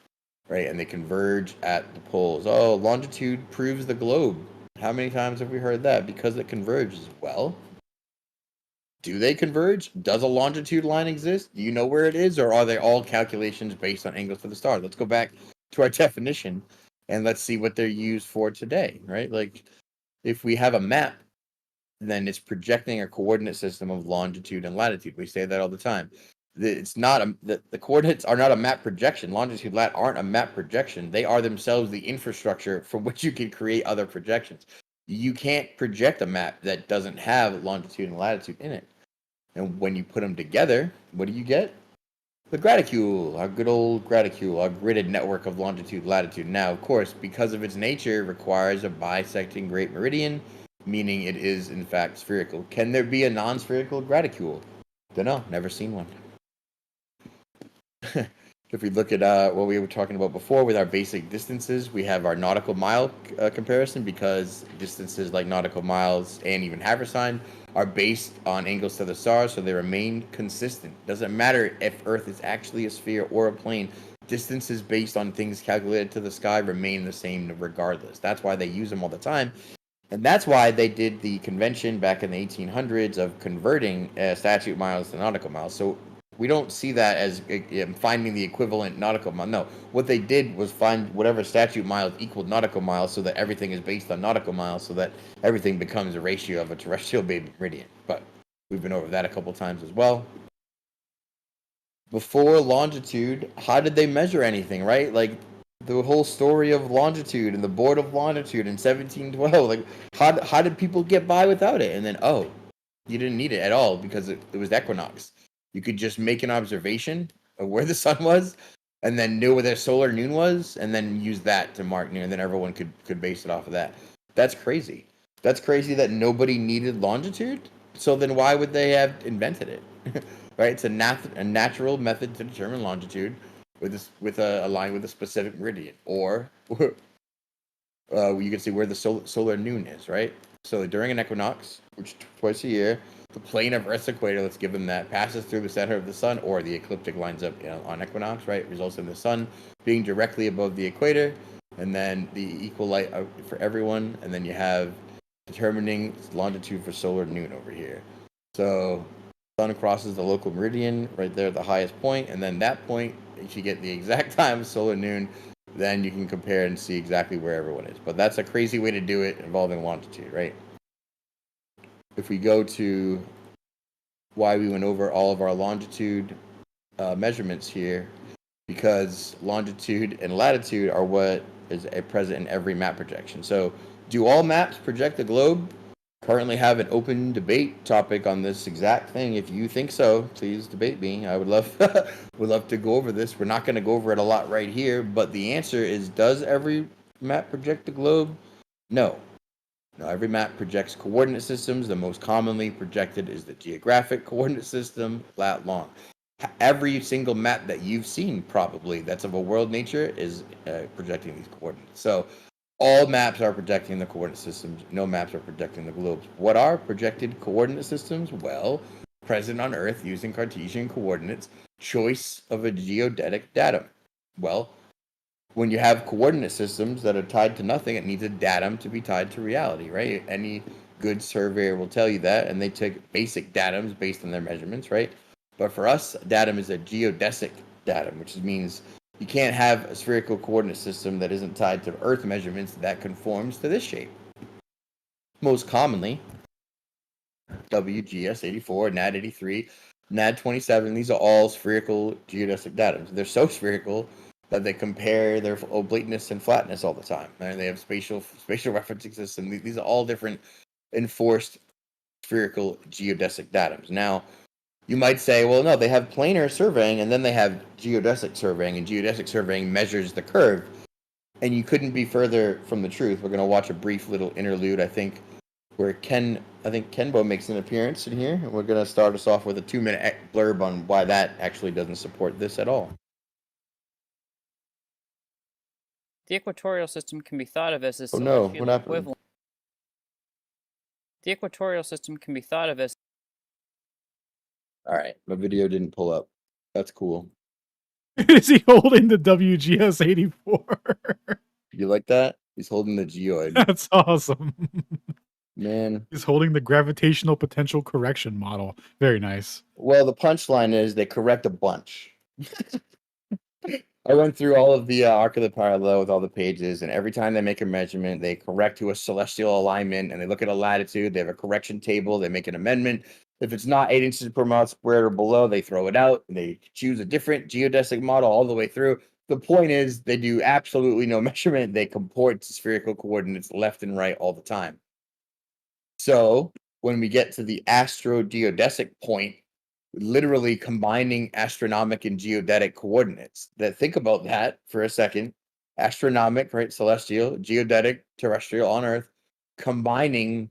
[SPEAKER 3] right? And they converge at the poles. Oh, longitude proves the globe. How many times have we heard that? Because it converges. Well, do they converge? Does a longitude line exist? Do you know where it is? Or are they all calculations based on angles to the stars? Let's go back to our definition and let's see what they're used for today, right? Like if we have a map, then it's projecting a coordinate system of longitude and latitude. We say that all the time. It's not the coordinates are not a map projection. Longitude, lat aren't a map projection. They are themselves the infrastructure from which you can create other projections. You can't project a map that doesn't have longitude and latitude in it. And when you put them together, what do you get? The graticule, our good old graticule, our gridded network of longitude, latitude. Now, of course, because of its nature, it requires a bisecting Great Meridian, meaning it is, in fact, spherical. Can there be a non-spherical graticule? Dunno, never seen one. If we look at what we were talking about before with our basic distances, we have our nautical mile comparison because distances like nautical miles and even haversine are based on angles to the stars, so they remain consistent. Doesn't matter if Earth is actually a sphere or a plane. Distances based on things calculated to the sky remain the same regardless. That's why they use them all the time. And that's why they did the convention back in the 1800s of converting statute miles to nautical miles. So we don't see that as finding the equivalent nautical mile. No, what they did was find whatever statute miles equaled nautical miles so that everything is based on nautical miles so that everything becomes a ratio of a terrestrial baby meridian. But we've been over that a couple times as well. Before longitude, how did they measure anything, right? Like the whole story of longitude and the Board of Longitude in 1712. Like how did people get by without it? And then, oh, you didn't need it at all because it was equinox. You could just make an observation of where the sun was and then knew where their solar noon was and then use that to mark noon. And then everyone could base it off of that. That's crazy. That's crazy that nobody needed longitude. So then why would they have invented it? Right? It's a natural method to determine longitude with a line with a specific meridian. Or you can see where the solar noon is, right? So during an equinox, which twice a year, the plane of Earth's equator, let's give them that, passes through the center of the sun, or the ecliptic lines up on equinox, right? Results in the sun being directly above the equator, and then the equal light for everyone, and then you have determining longitude for solar noon over here. So sun crosses the local meridian right there at the highest point, and then that point, if you get the exact time of solar noon, then you can compare and see exactly where everyone is. But that's a crazy way to do it involving longitude, right? If we go to why we went over all of our longitude measurements here, because longitude and latitude are what is present in every map projection. So do all maps project the globe? Currently have an open debate topic on this exact thing. If you think so, please debate me. I would love to go over this. We're not going to go over it a lot right here, but the answer is, does every map project the globe? No. Now, every map projects coordinate systems. The most commonly projected is the geographic coordinate system, lat long. Every single map that you've seen, probably, that's of a world nature, is projecting these coordinates. So all maps are projecting the coordinate systems. No maps are projecting the globes. What are projected coordinate systems? Well, present on Earth using Cartesian coordinates, choice of a geodetic datum. Well, when you have coordinate systems that are tied to nothing, it needs a datum to be tied to reality, right? Any good surveyor will tell you that, and they take basic datums based on their measurements, right? But for us, datum is a geodesic datum, which means you can't have a spherical coordinate system that isn't tied to Earth measurements that conforms to this shape. Most commonly, WGS 84, NAD 83, NAD 27, these are all spherical geodesic datums. They're so spherical that they compare their oblateness and flatness all the time. And they have spatial referencing system. These are all different enforced spherical geodesic datums. Now, you might say, well, no, they have planar surveying and then they have geodesic surveying, and geodesic surveying measures the curve. And you couldn't be further from the truth. We're going to watch a brief little interlude, I think, where Kenbo makes an appearance in here. And we're going to start us off with a 2-minute blurb on why that actually doesn't support this at all.
[SPEAKER 6] The equatorial system can be thought of as a
[SPEAKER 3] Oh no,
[SPEAKER 6] celestial
[SPEAKER 3] what happened?
[SPEAKER 6] equivalent. The equatorial system can be thought of as
[SPEAKER 3] All right, my video didn't pull up. That's cool.
[SPEAKER 1] Is he holding the WGS 84?
[SPEAKER 3] You like that? He's holding the geoid.
[SPEAKER 1] That's awesome.
[SPEAKER 3] Man.
[SPEAKER 1] He's holding the gravitational potential correction model. Very nice.
[SPEAKER 3] Well, the punchline is they correct a bunch. I went through all of the arc of the parallel with all the pages, and every time they make a measurement, they correct to a celestial alignment, and they look at a latitude. They have a correction table. They make an amendment. If it's not 8 inches per mile squared or below, they throw it out. They choose a different geodesic model all the way through. The point is, they do absolutely no measurement. They comport to spherical coordinates left and right all the time. So when we get to the astrogeodesic point, literally combining astronomic and geodetic coordinates. That think about that for a second. Astronomic, right? Celestial, geodetic, terrestrial on Earth, combining,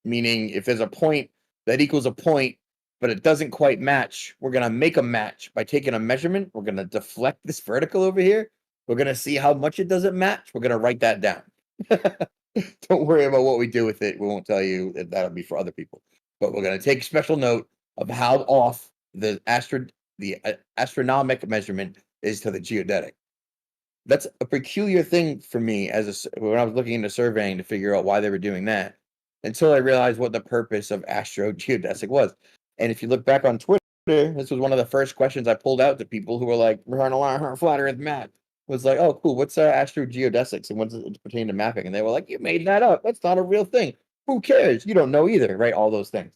[SPEAKER 3] meaning if there's a point that equals a point, but it doesn't quite match, we're gonna make a match by taking a measurement. We're gonna deflect this vertical over here. We're gonna see how much it doesn't match. We're gonna write that down. Don't worry about what we do with it. We won't tell you. That'll be for other people. But we're gonna take special note of how off the astronomic measurement is to the geodetic. That's a peculiar thing for me when I was looking into surveying to figure out why they were doing that, until I realized what the purpose of astrogeodesic was. And if you look back on Twitter, this was one of the first questions I pulled out to people who were like, "We're on a flat Earth map." Was like, "Oh, cool. What's astrogeodesics and what's it pertain to mapping?" And they were like, "You made that up. That's not a real thing. Who cares? You don't know either, right?" All those things.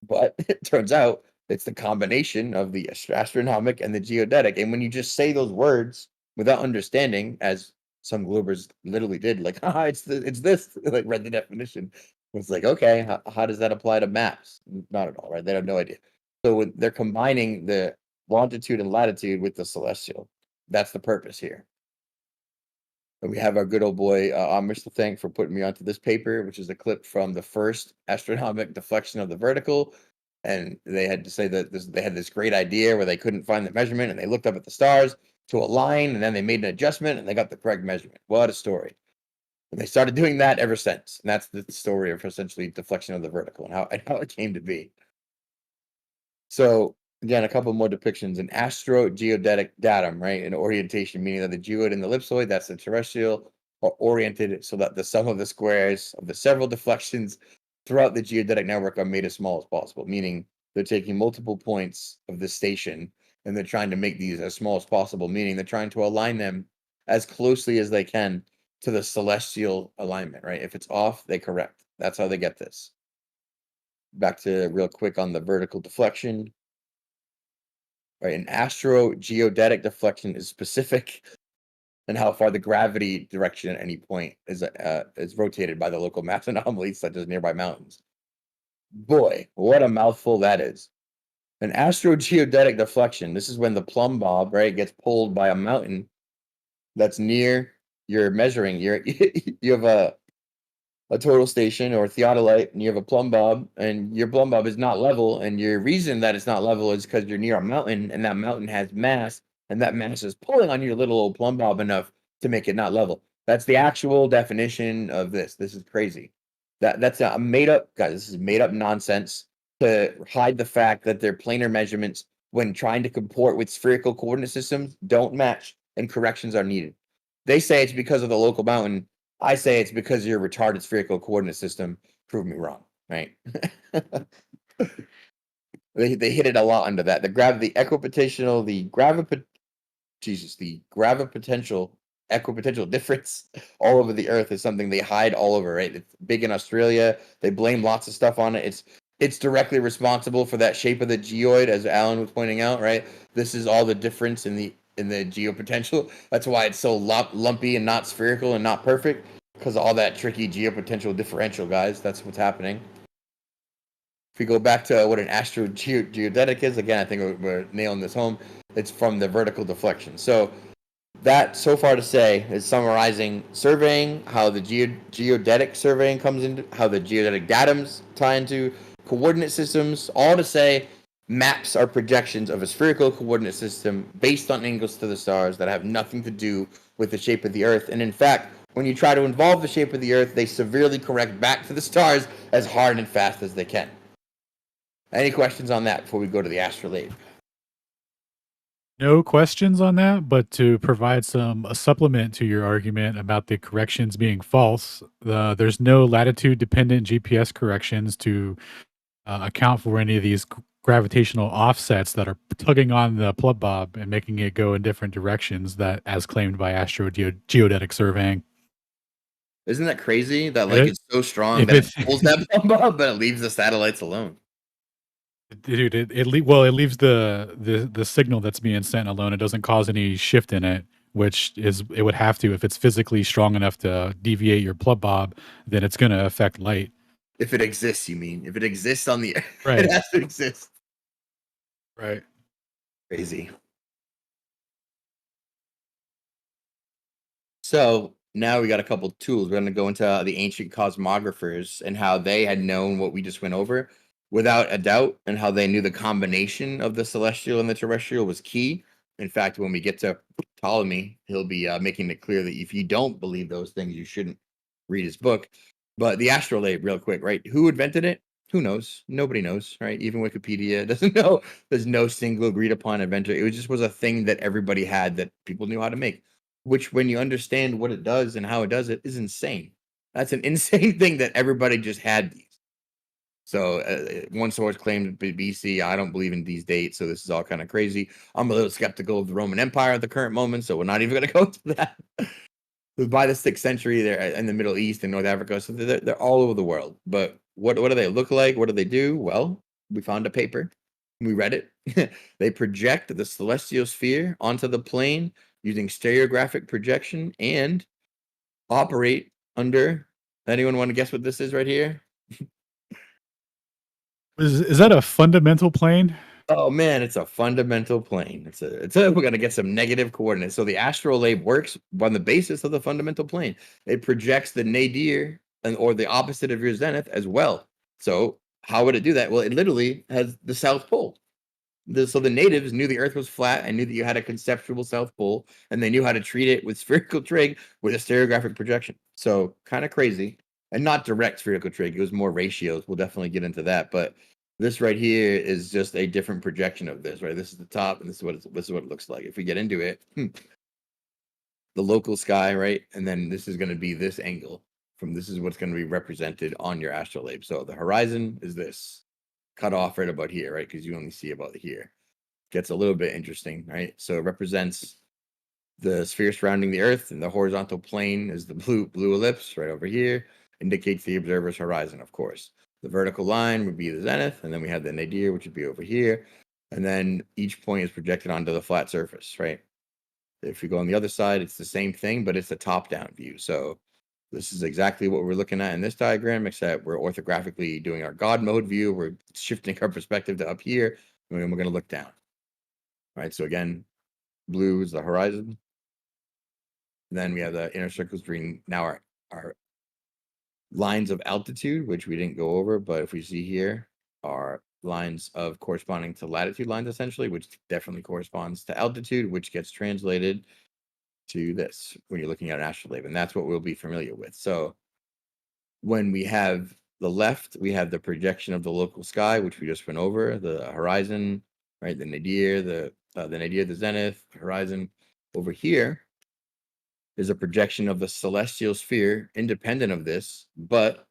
[SPEAKER 3] But it turns out it's the combination of the astronomic and the geodetic. And when you just say those words without understanding, as some Globers literally did, like, it's this, like read the definition. It's like, okay, how does that apply to maps? Not at all, right? They have no idea. So when they're combining the longitude and latitude with the celestial, that's the purpose here. And we have our good old boy Amish to thank for putting me onto this paper, which is a clip from the first astronomic deflection of the vertical. And they had to say that they had this great idea where they couldn't find the measurement, and they looked up at the stars to align, and then they made an adjustment, and they got the correct measurement. What a story. And they started doing that ever since. And that's the story of essentially deflection of the vertical and how it came to be. So again, a couple more depictions. An astrogeodetic datum, right? An orientation, meaning that the geoid and the ellipsoid, that's the terrestrial, are oriented so that the sum of the squares of the several deflections throughout the geodetic network are made as small as possible, meaning they're taking multiple points of the station and they're trying to make these as small as possible, meaning they're trying to align them as closely as they can to the celestial alignment, right? If it's off, they correct. That's how they get this. Back to real quick on the vertical deflection. Right, an astrogeodetic deflection is specific and how far the gravity direction at any point is rotated by the local mass anomalies, such as nearby mountains. Boy, what a mouthful that is. An astrogeodetic deflection, this is when the plumb bob, right, gets pulled by a mountain that's near your measuring. You have a total station or theodolite, and you have a plumb bob, and your plumb bob is not level, and your reason that it's not level is because you're near a mountain, and that mountain has mass, and that mass is pulling on your little old plumb bob enough to make it not level. That's the actual definition of this. This is crazy. That's a made up, guys. This is made up nonsense to hide the fact that their planar measurements, when trying to comport with spherical coordinate systems, don't match, and corrections are needed. They say it's because of the local mountain. I say it's because of your retarded spherical coordinate system. Prove me wrong, right? They hit it a lot under that. The equipotential, the gravipotential equipotential difference all over the earth is something they hide all over, right? It's big in Australia. They blame lots of stuff on it. It's directly responsible for that shape of the geoid, as Alan was pointing out, right? This is all the difference in the geopotential. That's why it's so lumpy and not spherical and not perfect, because all that tricky geopotential differential, guys. That's what's happening. If we go back to what an geodetic is, again, I think we're nailing this home. It's from the vertical deflection. So that, so far to say, is summarizing surveying, how the geodetic surveying comes into, how the geodetic datums tie into coordinate systems, all to say maps are projections of a spherical coordinate system based on angles to the stars that have nothing to do with the shape of the Earth. And in fact, when you try to involve the shape of the Earth, they severely correct back to the stars as hard and fast as they can. Any questions on that before we go to the Astrolabe?
[SPEAKER 1] No questions on that, but to provide a supplement to your argument about the corrections being false, there's no latitude-dependent GPS corrections to account for any of these gravitational offsets that are tugging on the plug bob and making it go in different directions, that as claimed by geodetic surveying.
[SPEAKER 3] Isn't that crazy that
[SPEAKER 1] It-
[SPEAKER 3] it's so strong
[SPEAKER 1] if
[SPEAKER 3] that it
[SPEAKER 1] it-
[SPEAKER 3] pulls that plumb up, but it leaves the satellites alone?
[SPEAKER 1] Dude, it leaves the signal that's being sent alone. It doesn't cause any shift in it, which is it would have to if it's physically strong enough to deviate your plug bob. Then it's going to affect light.
[SPEAKER 3] If it exists, you mean? If it exists on the
[SPEAKER 1] Right.
[SPEAKER 3] it has to exist.
[SPEAKER 1] Right.
[SPEAKER 3] Crazy. So now we got a couple tools. We're going to go into the ancient cosmographers and how they had known what we just went over without a doubt, and how they knew the combination of the celestial and the terrestrial was key. In fact, when we get to Ptolemy, he'll be making it clear that if you don't believe those things, you shouldn't read his book. But the Astrolabe, real quick, right? Who invented it? Who knows? Nobody knows, right? Even Wikipedia doesn't know. There's no single agreed upon inventor. It just was a thing that everybody had that people knew how to make, which when you understand what it does and how it does it is insane. That's an insane thing that everybody just had these. So one source claimed BC. I don't believe in these dates, so this is all kind of crazy. I'm a little skeptical of the Roman Empire at the current moment, so we're not even going to go to that. By the 6th century, they're in the Middle East and North Africa, so they're all over the world. But what do they look like? What do they do? Well, we found a paper. We read it. They project the celestial sphere onto the plane using stereographic projection and operate under. Anyone want to guess what this is right here?
[SPEAKER 1] Is that a fundamental plane?
[SPEAKER 3] Oh man, it's a fundamental plane. We're gonna get some negative coordinates. So the Astrolabe works on the basis of the fundamental plane. It projects the nadir or the opposite of your zenith as well. So how would it do that? Well, it literally has the South Pole. So the natives knew the Earth was flat and knew that you had a conceptual South Pole, and they knew how to treat it with spherical trig with a stereographic projection. So kind of crazy, and not direct spherical trig. It was more ratios. We'll definitely get into that, but this right here is just a different projection of this. Right, this is the top, and this is what it looks like. If we get into it, the local sky, right, and then this is going to be this angle from. This is what's going to be represented on your Astrolabe. So the horizon is this. Cut off right about here, right? Because you only see about here. Gets a little bit interesting, right? So it represents the sphere surrounding the Earth, and the horizontal plane is the blue ellipse right over here, indicates the observer's horizon, of course. The vertical line would be the zenith, and then we have the nadir, which would be over here. And then each point is projected onto the flat surface, right? If we go on the other side, it's the same thing, but it's a top-down view. So this is exactly what we're looking at in this diagram, except we're orthographically doing our God mode view. We're shifting our perspective to up here, and then we're going to look down. All right, so again, blue is the horizon. And then we have the inner circles between now our lines of altitude, which we didn't go over, but if we see here, are lines of corresponding to latitude lines, essentially, which definitely corresponds to altitude, which gets translated to this when you're looking at an Astrolabe, and that's what we'll be familiar with. So when we have the left, we have the projection of the local sky, which we just went over, the horizon, right? The nadir, the zenith, horizon. Over here, is a projection of the celestial sphere independent of this, but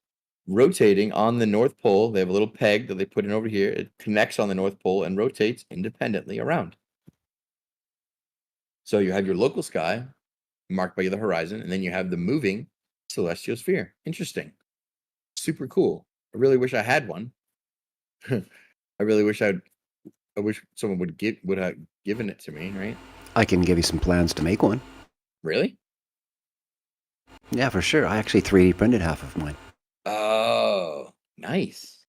[SPEAKER 3] rotating on the North Pole. They have a little peg that they put in over here. It connects on the North Pole and rotates independently around. So you have your local sky marked by the horizon, and then you have the moving celestial sphere. Interesting. Super cool. I really wish I had one. I really wish I wish someone would have given it to me, right?
[SPEAKER 8] I can give you some plans to make one.
[SPEAKER 3] Really?
[SPEAKER 8] Yeah, for sure. I actually 3D printed half of mine.
[SPEAKER 3] Oh, nice.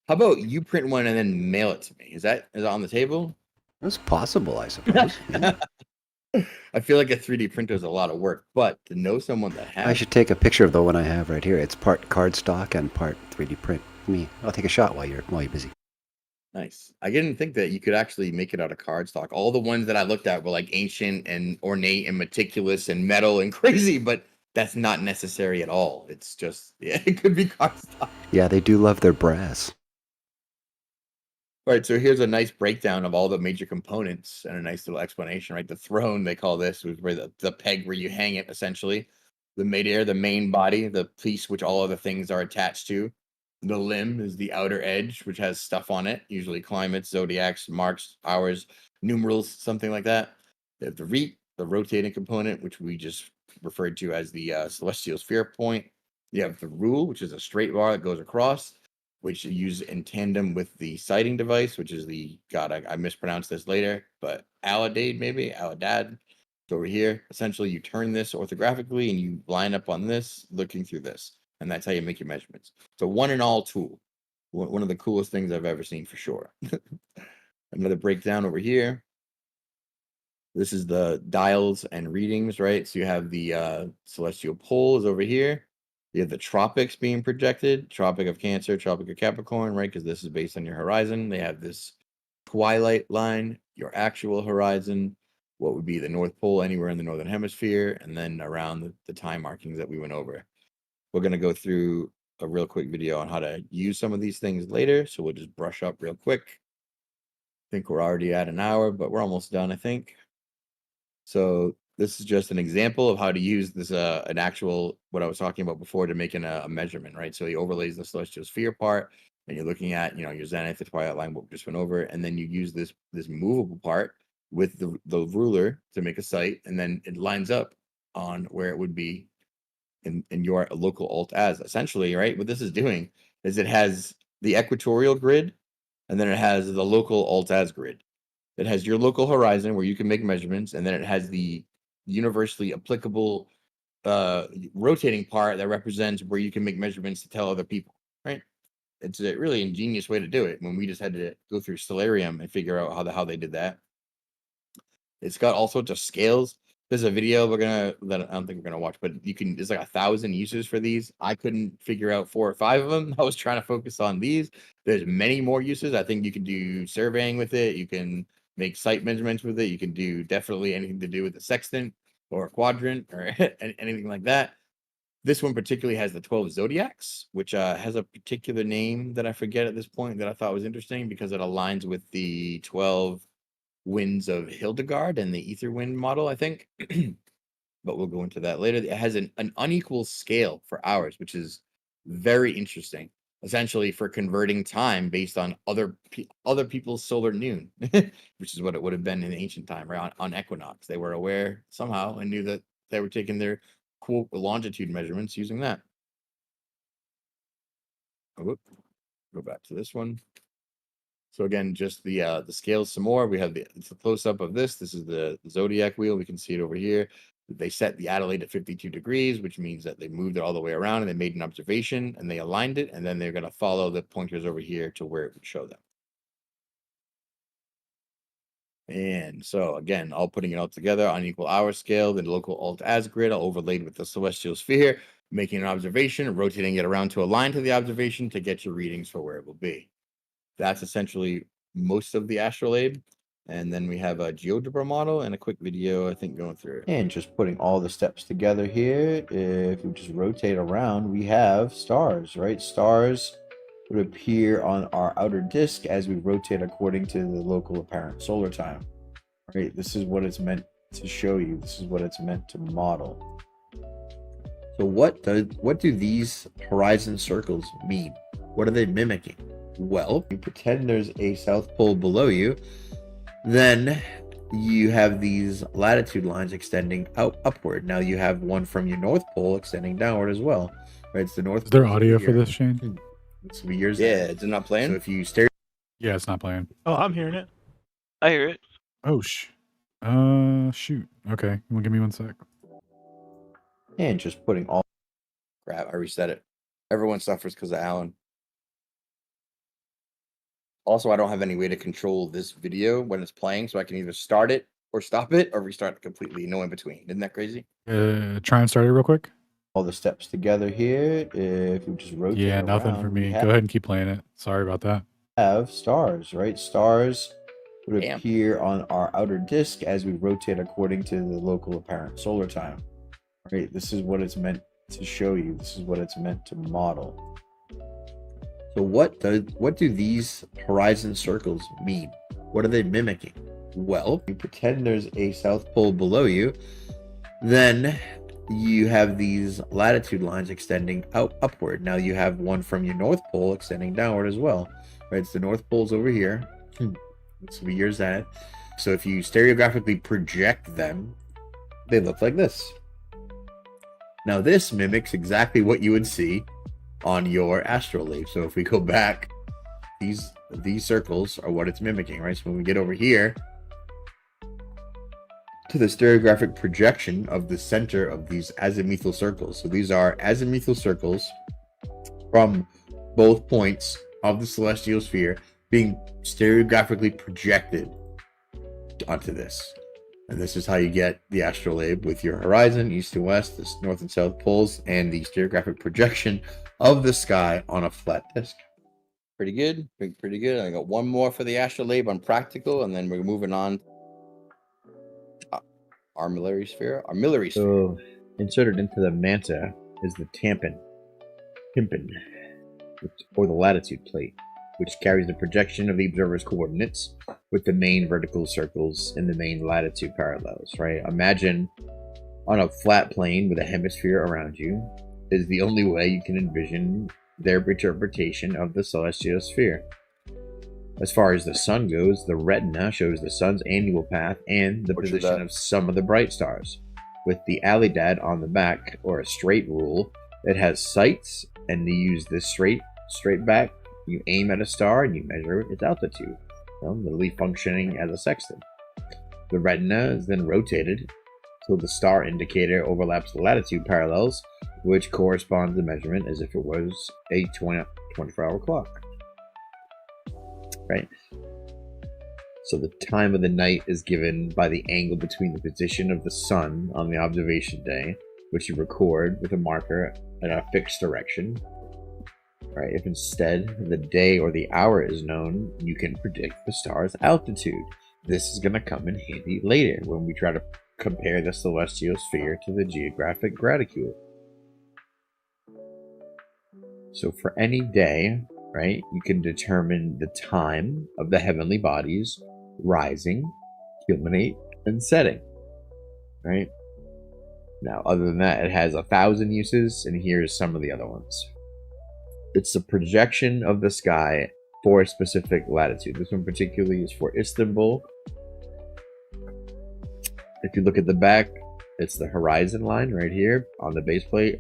[SPEAKER 3] How about you print one and then mail it to me? Is that on the table?
[SPEAKER 8] It's possible, I suppose. Yeah.
[SPEAKER 3] I feel like a 3D printer is a lot of work, but to know someone that has,
[SPEAKER 8] I should take a picture of the one I have right here. It's part cardstock and part 3D print. I'll take a shot while you're busy.
[SPEAKER 3] nice. I didn't think that you could actually make it out of cardstock. All the ones that I looked at were like ancient and ornate and meticulous and metal and crazy, but that's not necessary at all. It's just, yeah, it could be cardstock.
[SPEAKER 8] Yeah, they do love their brass.
[SPEAKER 3] All right, so here's a nice breakdown of all the major components and a nice little explanation, right? The throne, they call this, was where the peg where you hang it, essentially. The mid-air, the main body, the piece which all other things are attached to. The limb is the outer edge, which has stuff on it, usually climates, zodiacs, marks, hours, numerals, something like that. They have the reap, the rotating component, which we just referred to as the celestial sphere point. You have the rule, which is a straight bar that goes across, which you use in tandem with the sighting device, which is the, God, I mispronounced this later, but Aladade, maybe, Aladad. So over here, essentially you turn this orthographically and you line up on this, looking through this. And that's how you make your measurements. So one and all tool. One of the coolest things I've ever seen for sure. Another breakdown over here. This is the dials and readings, right? So you have the celestial poles over here. You have the tropics being projected, Tropic of Cancer, Tropic of Capricorn, right? Because this is based on your horizon. They have this twilight line, your actual horizon, what would be the North Pole anywhere in the Northern Hemisphere, and then around the time markings that we went over. We're going to go through a real quick video on how to use some of these things later. So we'll just brush up real quick. I think we're already at an hour, but we're almost done, I think. So this is just an example of how to use this, an actual, what I was talking about before, to make a measurement, right? So he overlays the celestial sphere part, and you're looking at, your zenith, the twilight line, what we just went over, and then you use this movable part with the ruler to make a sight, and then it lines up on where it would be in your local alt as. Essentially, right? What this is doing is it has the equatorial grid, and then it has the local alt as grid. It has your local horizon where you can make measurements, and then it has the universally applicable rotating part that represents where you can make measurements to tell other people, right? It's a really ingenious way to do it when we just had to go through Stellarium and figure out how they did that. It's got all sorts of scales. There's a video that I don't think we're gonna watch, but there's like 1,000 uses for these. I couldn't figure out 4 or 5 of them. I was trying to focus on these. There's many more uses. I think you can do surveying with it. You can make site measurements with it. You can do definitely anything to do with the sextant or a quadrant or anything like that. This one particularly has the 12 zodiacs, which has a particular name that I forget at this point that I thought was interesting because it aligns with the 12 winds of Hildegard and the Æther wind model, I think. But we'll go into that later. It has an unequal scale for hours, which is very interesting. Essentially, for converting time based on other people's solar noon, which is what it would have been in ancient time, right? On equinox, they were aware somehow and knew that they were taking their quote longitude measurements using that. Oh, whoop. Go back to this one. So again, just the scales some more. We have it's a close up of this. This is the zodiac wheel. We can see it over here. They set the Adelaide at 52 degrees, which means that they moved it all the way around and they made an observation and they aligned it. And then they're going to follow the pointers over here to where it would show them. And so again, all putting it all together on equal hour scale, the local alt as grid, overlaid with the celestial sphere, making an observation, rotating it around to align to the observation to get your readings for where it will be. That's essentially most of the Astrolabe. And then we have a GeoGebra model and a quick video, I think, going through it. And just putting all the steps together here, if we just rotate around, we have stars, right? Stars would appear on our outer disk as we rotate according to the local apparent solar time. Right? This is what it's meant to show you. This is what it's meant to model.
[SPEAKER 5] So what do these horizon circles mean? What are they mimicking? Well, you pretend there's a South Pole below you, then you have these latitude lines extending upward. Now you have one from your North Pole extending downward as well. Right? It's the North
[SPEAKER 1] Is there
[SPEAKER 5] Pole
[SPEAKER 1] audio
[SPEAKER 5] over
[SPEAKER 1] for
[SPEAKER 5] here.
[SPEAKER 1] this, Shane?
[SPEAKER 5] This will be yours.
[SPEAKER 3] Yeah, is it not playing?
[SPEAKER 5] So if you stare,
[SPEAKER 1] Yeah, it's not playing.
[SPEAKER 2] Oh, I'm hearing it.
[SPEAKER 4] I hear it.
[SPEAKER 1] Oh, shoot. Okay, you want to give me 1 sec?
[SPEAKER 5] and just putting all
[SPEAKER 3] Crap, I reset it. Everyone suffers because of Alan. Also, I don't have any way to control this video when it's playing, so I can either start it or stop it or restart it completely. No in between. Isn't that crazy?
[SPEAKER 1] Try and start it real quick.
[SPEAKER 5] the steps together here. If you just rotate
[SPEAKER 1] Yeah, nothing for
[SPEAKER 5] around,
[SPEAKER 1] me.
[SPEAKER 5] we
[SPEAKER 1] Go ahead and keep playing it. Sorry about that.
[SPEAKER 5] have stars, right? Stars would
[SPEAKER 3] Damn.
[SPEAKER 5] appear on our outer disk as we rotate according to the local apparent solar time. Right? This is what it's meant to show you. This is what it's meant to model. So what do these horizon circles mean? What are they mimicking? Well, you pretend there's a South Pole below you, then you have these latitude lines extending upward. Now you have one from your North Pole extending downward as well. Right? It's the North Pole's over here. This will be your zenith. So if you stereographically project them, they look like this. Now this mimics exactly what you would see on your Astrolabe. So if we go back, these circles are what it's mimicking, right? So when we get over here to the stereographic projection of the center of these azimuthal circles. So these are azimuthal circles from both points of the celestial sphere being stereographically projected onto this. And this is how you get the Astrolabe with your horizon, east to west, the north and south poles, and the stereographic projection of the sky on a flat disk.
[SPEAKER 3] Pretty good. Pretty good. I got one more for the Astrolabe on practical, and then we're moving on. Armillary sphere.
[SPEAKER 5] So inserted into the manta is the tympan, or the latitude plate, which carries the projection of the observer's coordinates with the main vertical circles and the main latitude parallels, right? Imagine on a flat plane with a hemisphere around you is the only way you can envision their interpretation of the celestial sphere. As far as the sun goes, the retina shows the sun's annual path and the position of some of the bright stars. With the alidad on the back, or a straight rule, it has sights, and you use this straight back. You aim at a star and you measure its altitude, literally functioning as a sextant. The retina is then rotated till the star indicator overlaps the latitude parallels, which corresponds to measurement as if it was a 24-hour clock. Right? So the time of the night is given by the angle between the position of the sun on the observation day, which you record with a marker in a fixed direction. Right? If instead the day or the hour is known, you can predict the star's altitude. This is going to come in handy later when we try to compare the celestial sphere to the geographic graticule. So for any day, right, you can determine the time of the heavenly bodies rising, culminate, and setting. Right? Now, other than that, it has 1,000 uses, and here's some of the other ones. It's the projection of the sky for a specific latitude. This one particularly is for Istanbul. If you look at the back, it's the horizon line right here on the base plate,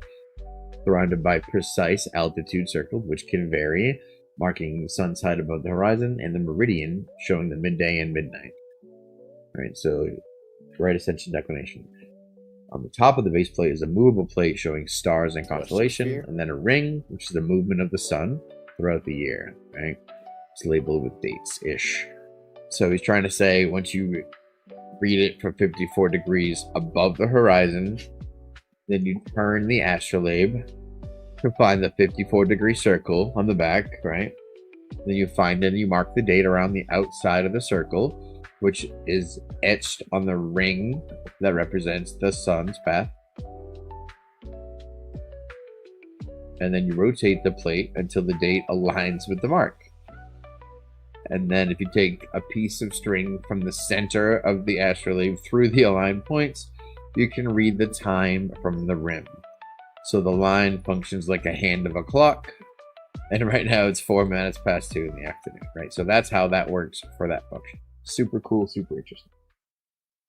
[SPEAKER 5] surrounded by precise altitude circles, which can vary, marking the sun side above the horizon, and the meridian showing the midday and midnight. Right, so right ascension declination. On the top of the base plate is a movable plate showing stars and constellation, and then a ring, which is the movement of the sun throughout the year. Right, it's labeled with dates-ish. So he's trying to say once you read it from 54 degrees above the horizon, then you turn the Astrolabe to find the 54-degree circle on the back, right? Then you find it and you mark the date around the outside of the circle, which is etched on the ring that represents the sun's path. And then you rotate the plate until the date aligns with the mark. And then if you take a piece of string from the center of the Astrolabe through the aligned points, you can read the time from the rim. So the line functions like a hand of a clock. And right now it's 4 minutes past 2 in the afternoon, right? So that's how that works for that function. Super cool, super interesting.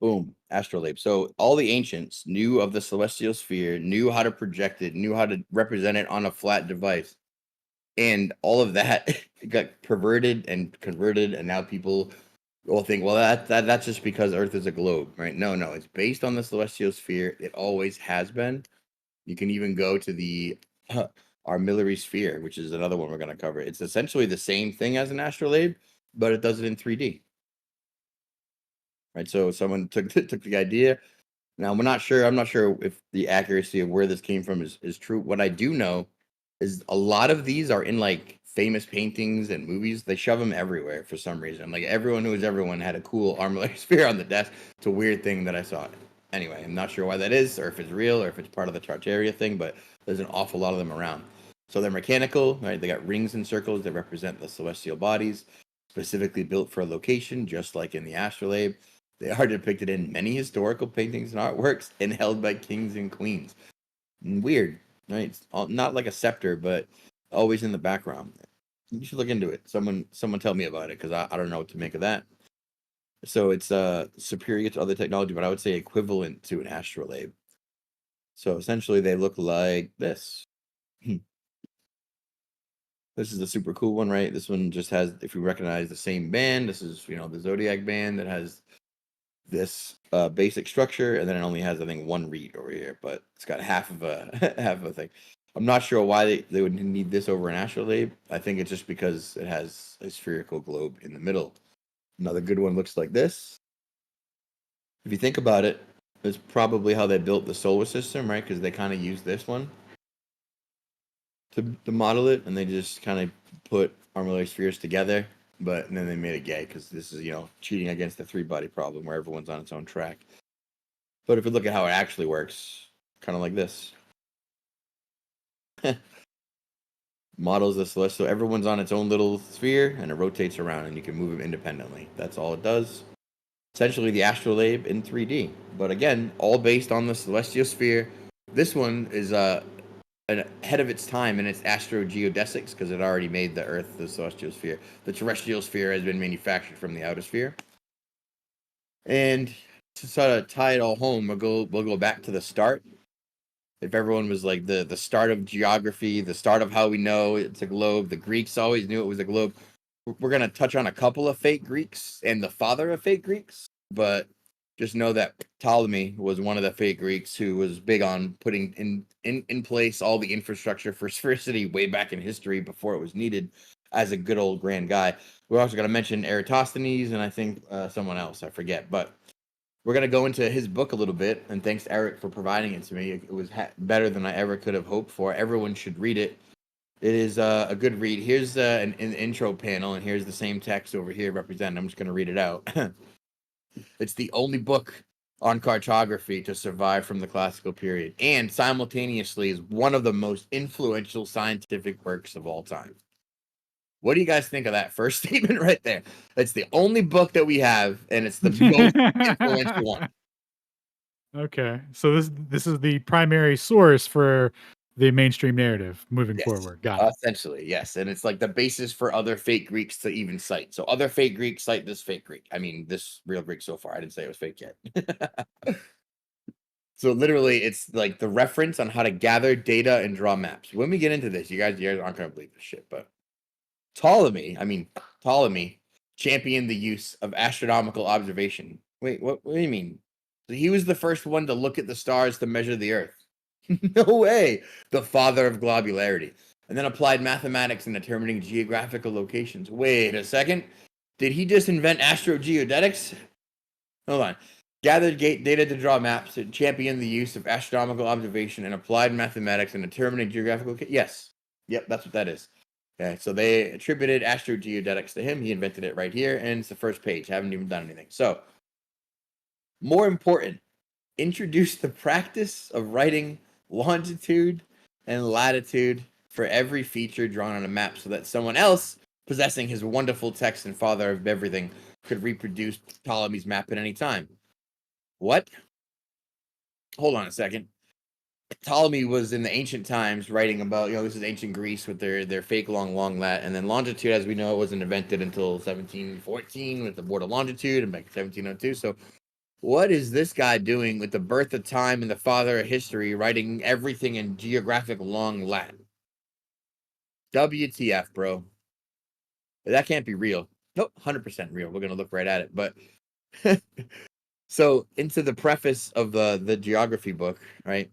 [SPEAKER 3] Boom, Astrolabe. So all the ancients knew of the celestial sphere, knew how to project it, knew how to represent it on a flat device. And all of that got perverted and converted, and now people will think, well, that's just because Earth is a globe, right? No, it's based on the celestial sphere. It always has been. You can even go to the Armillary sphere, which is another one we're going to cover. It's essentially the same thing as an astrolabe, but it does it in 3D. Right? So someone took the idea. Now, I'm not sure if the accuracy of where this came from is true. What I do know is a lot of these are in like famous paintings and movies. They shove them everywhere for some reason. Like everyone who is everyone had a cool Armillary sphere on the desk. It's a weird thing that I saw. Anyway, I'm not sure why that is, or if it's real, or if it's part of the Tartaria thing, but there's an awful lot of them around. So they're mechanical, right? They got rings and circles that represent the celestial bodies, specifically built for a location, just like in the Astrolabe. They are depicted in many historical paintings and artworks and held by kings and queens. Weird, right? It's not like a scepter, but always in the background. You should look into it. Someone tell me about it, because I don't know what to make of that. So it's superior to other technology, but I would say equivalent to an astrolabe. So essentially they look like this. This is a super cool one, right? This one just has, if you recognize the same band, this is, the zodiac band that has this basic structure, and then it only has, I think, one reed over here, but it's got half of a thing. I'm not sure why they would need this over an astrolabe. I think it's just because it has a spherical globe in the middle. Another good one looks like this. If you think about it, it's probably how they built the solar system, right? Because they kind of used this one to model it, and they just kind of put armillary spheres together. But then they made it gay because this is, cheating against the 3-body problem where everyone's on its own track. But if you look at how it actually works, kind of like this. Models the celestial. So everyone's on its own little sphere, and it rotates around, and you can move them independently. That's all it does. Essentially the astrolabe in 3D. But again, all based on the celestial sphere. This one is ahead of its time in its astrogeodesics, because it already made the Earth the celestial sphere. The terrestrial sphere has been manufactured from the outer sphere. And to sort of tie it all home, we'll go back to the start. If everyone was like the start of geography, the start of how we know it's a globe, the Greeks always knew it was a globe. We're going to touch on a couple of fake Greeks and the father of fake Greeks, but just know that Ptolemy was one of the fake Greeks who was big on putting in place all the infrastructure for sphericity way back in history before it was needed, as a good old grand guy. We're also going to mention Eratosthenes and I think someone else, I forget, but we're going to go into his book a little bit, and thanks Eric for providing it to me. It was better than I ever could have hoped for. Everyone should read it. It is a good read. Here's an intro panel, and here's the same text over here represented. I'm just going to read it out. It's the only book on cartography to survive from the classical period, and simultaneously is one of the most influential scientific works of all time. What do you guys think of that first statement right there? It's the only book that we have, and it's the most influential one.
[SPEAKER 1] Okay, so this is the primary source for the mainstream narrative moving forward. Got it.
[SPEAKER 3] Essentially, yes. And it's like the basis for other fake Greeks to even cite. So other fake Greeks cite this fake Greek. I mean, this real Greek so far. I didn't say it was fake yet. So literally, it's like the reference on how to gather data and draw maps. When we get into this, you guys aren't going to believe this shit, but Ptolemy championed the use of astronomical observation. Wait, what do you mean? So he was the first one to look at the stars to measure the Earth. No way. The father of globularity. And then applied mathematics in determining geographical locations. Wait a second. Did he just invent astrogeodetics? Hold on. Gathered data to draw maps, to champion the use of astronomical observation and applied mathematics in determining geographical locations. Yes. Yep, that's what that is. Okay, so they attributed astrogeodetics to him. He invented it right here, and it's the first page. Haven't even done anything. So, more important, introduce the practice of writing longitude and latitude for every feature drawn on a map so that someone else possessing his wonderful text and father of everything could reproduce Ptolemy's map at any time. What? Hold on a second.
[SPEAKER 5] Ptolemy was in the ancient times writing about, this is ancient Greece with their fake long lat, and then longitude, as we know, it wasn't invented until 1714 with the board of longitude and back in 1702. So what is this guy doing with the birth of time and the father of history, writing everything in geographic long lat? WTF, bro? That can't be real. Nope, 100% real. We're gonna look right at it. But so into the preface of the geography book, right?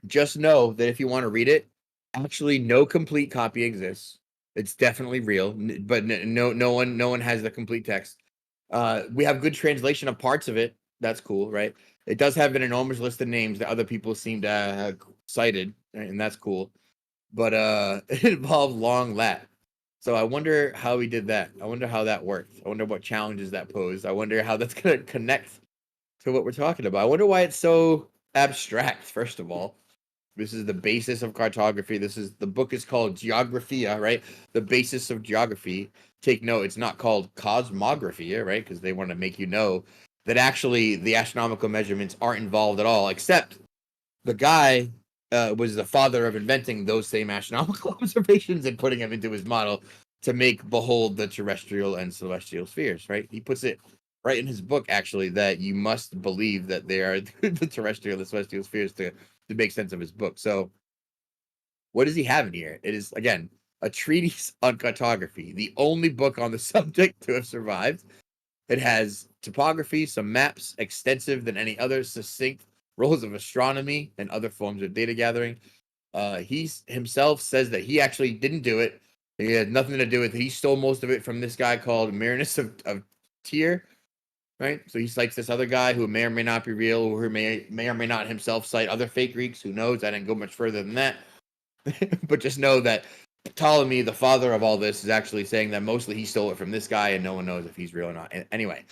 [SPEAKER 5] Just know that if you want to read it, actually no complete copy exists. It's definitely real, but no one has the complete text. We have good translation of parts of it. That's cool, right? It does have an enormous list of names that other people seem to have cited, and that's cool. But it involved long lat. So I wonder how he did that. I wonder how that worked. I wonder what challenges that posed. I wonder how that's going to connect to what we're talking about. I wonder why it's so abstract, first of all. This is the basis of cartography. The book is called Geographia, right? The basis of geography. Take note, it's not called cosmographia, right? Because they want to make you know that actually the astronomical measurements aren't involved at all, except the guy was the father of inventing those same astronomical observations and putting them into his model to make behold the terrestrial and celestial spheres, right? He puts it right in his book, actually, that you must believe that they are the terrestrial and celestial spheres to make sense of his book. So what does he have in here? It is, again, a treatise on cartography, the only book on the subject to have survived. It has topography, some maps, extensive than any other, succinct rules of astronomy and other forms of data gathering. He himself says that he actually didn't do it. He had nothing to do with it. He stole most of it from this guy called Marinus of Tyre, right? So he cites this other guy who may or may not be real, or who may or may not himself cite other fake Greeks. Who knows? I didn't go much further than that. But just know that Ptolemy, the father of all this, is actually saying that mostly he stole it from this guy, and no one knows if he's real or not. Anyway,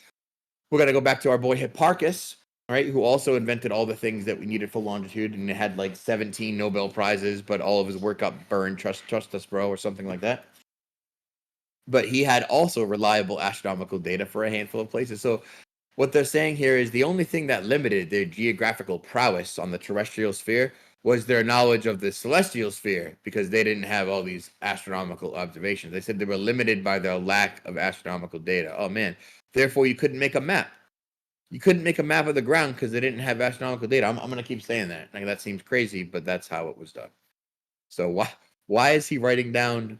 [SPEAKER 5] we're going to go back to our boy Hipparchus, right, who also invented all the things that we needed for longitude, and had like 17 Nobel Prizes, but all of his work got burned, trust us, bro, or something like that. But he had also reliable astronomical data for a handful of places. So what they're saying here is the only thing that limited their geographical prowess on the terrestrial sphere was their knowledge of the celestial sphere, because they didn't have all these astronomical observations. They said they were limited by their lack of astronomical data. Oh, man. Therefore, you couldn't make a map. You couldn't make a map of the ground because they didn't have astronomical data. I'm going to keep saying that. Like, that seems crazy, but that's how it was done. So why is he writing down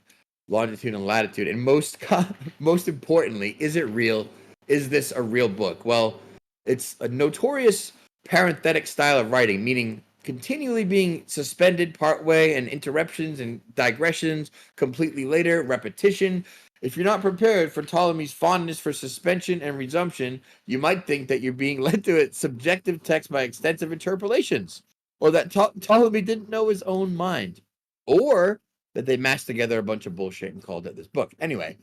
[SPEAKER 5] longitude and latitude? And most importantly, is it real? Is this a real book? Well, it's a notorious parenthetic style of writing, meaning continually being suspended partway and interruptions and digressions completely later, repetition. If you're not prepared for Ptolemy's fondness for suspension and resumption, you might think that you're being led to a subjective text by extensive interpolations, or that Ptolemy didn't know his own mind, or that they mashed together a bunch of bullshit and called it this book. Anyway,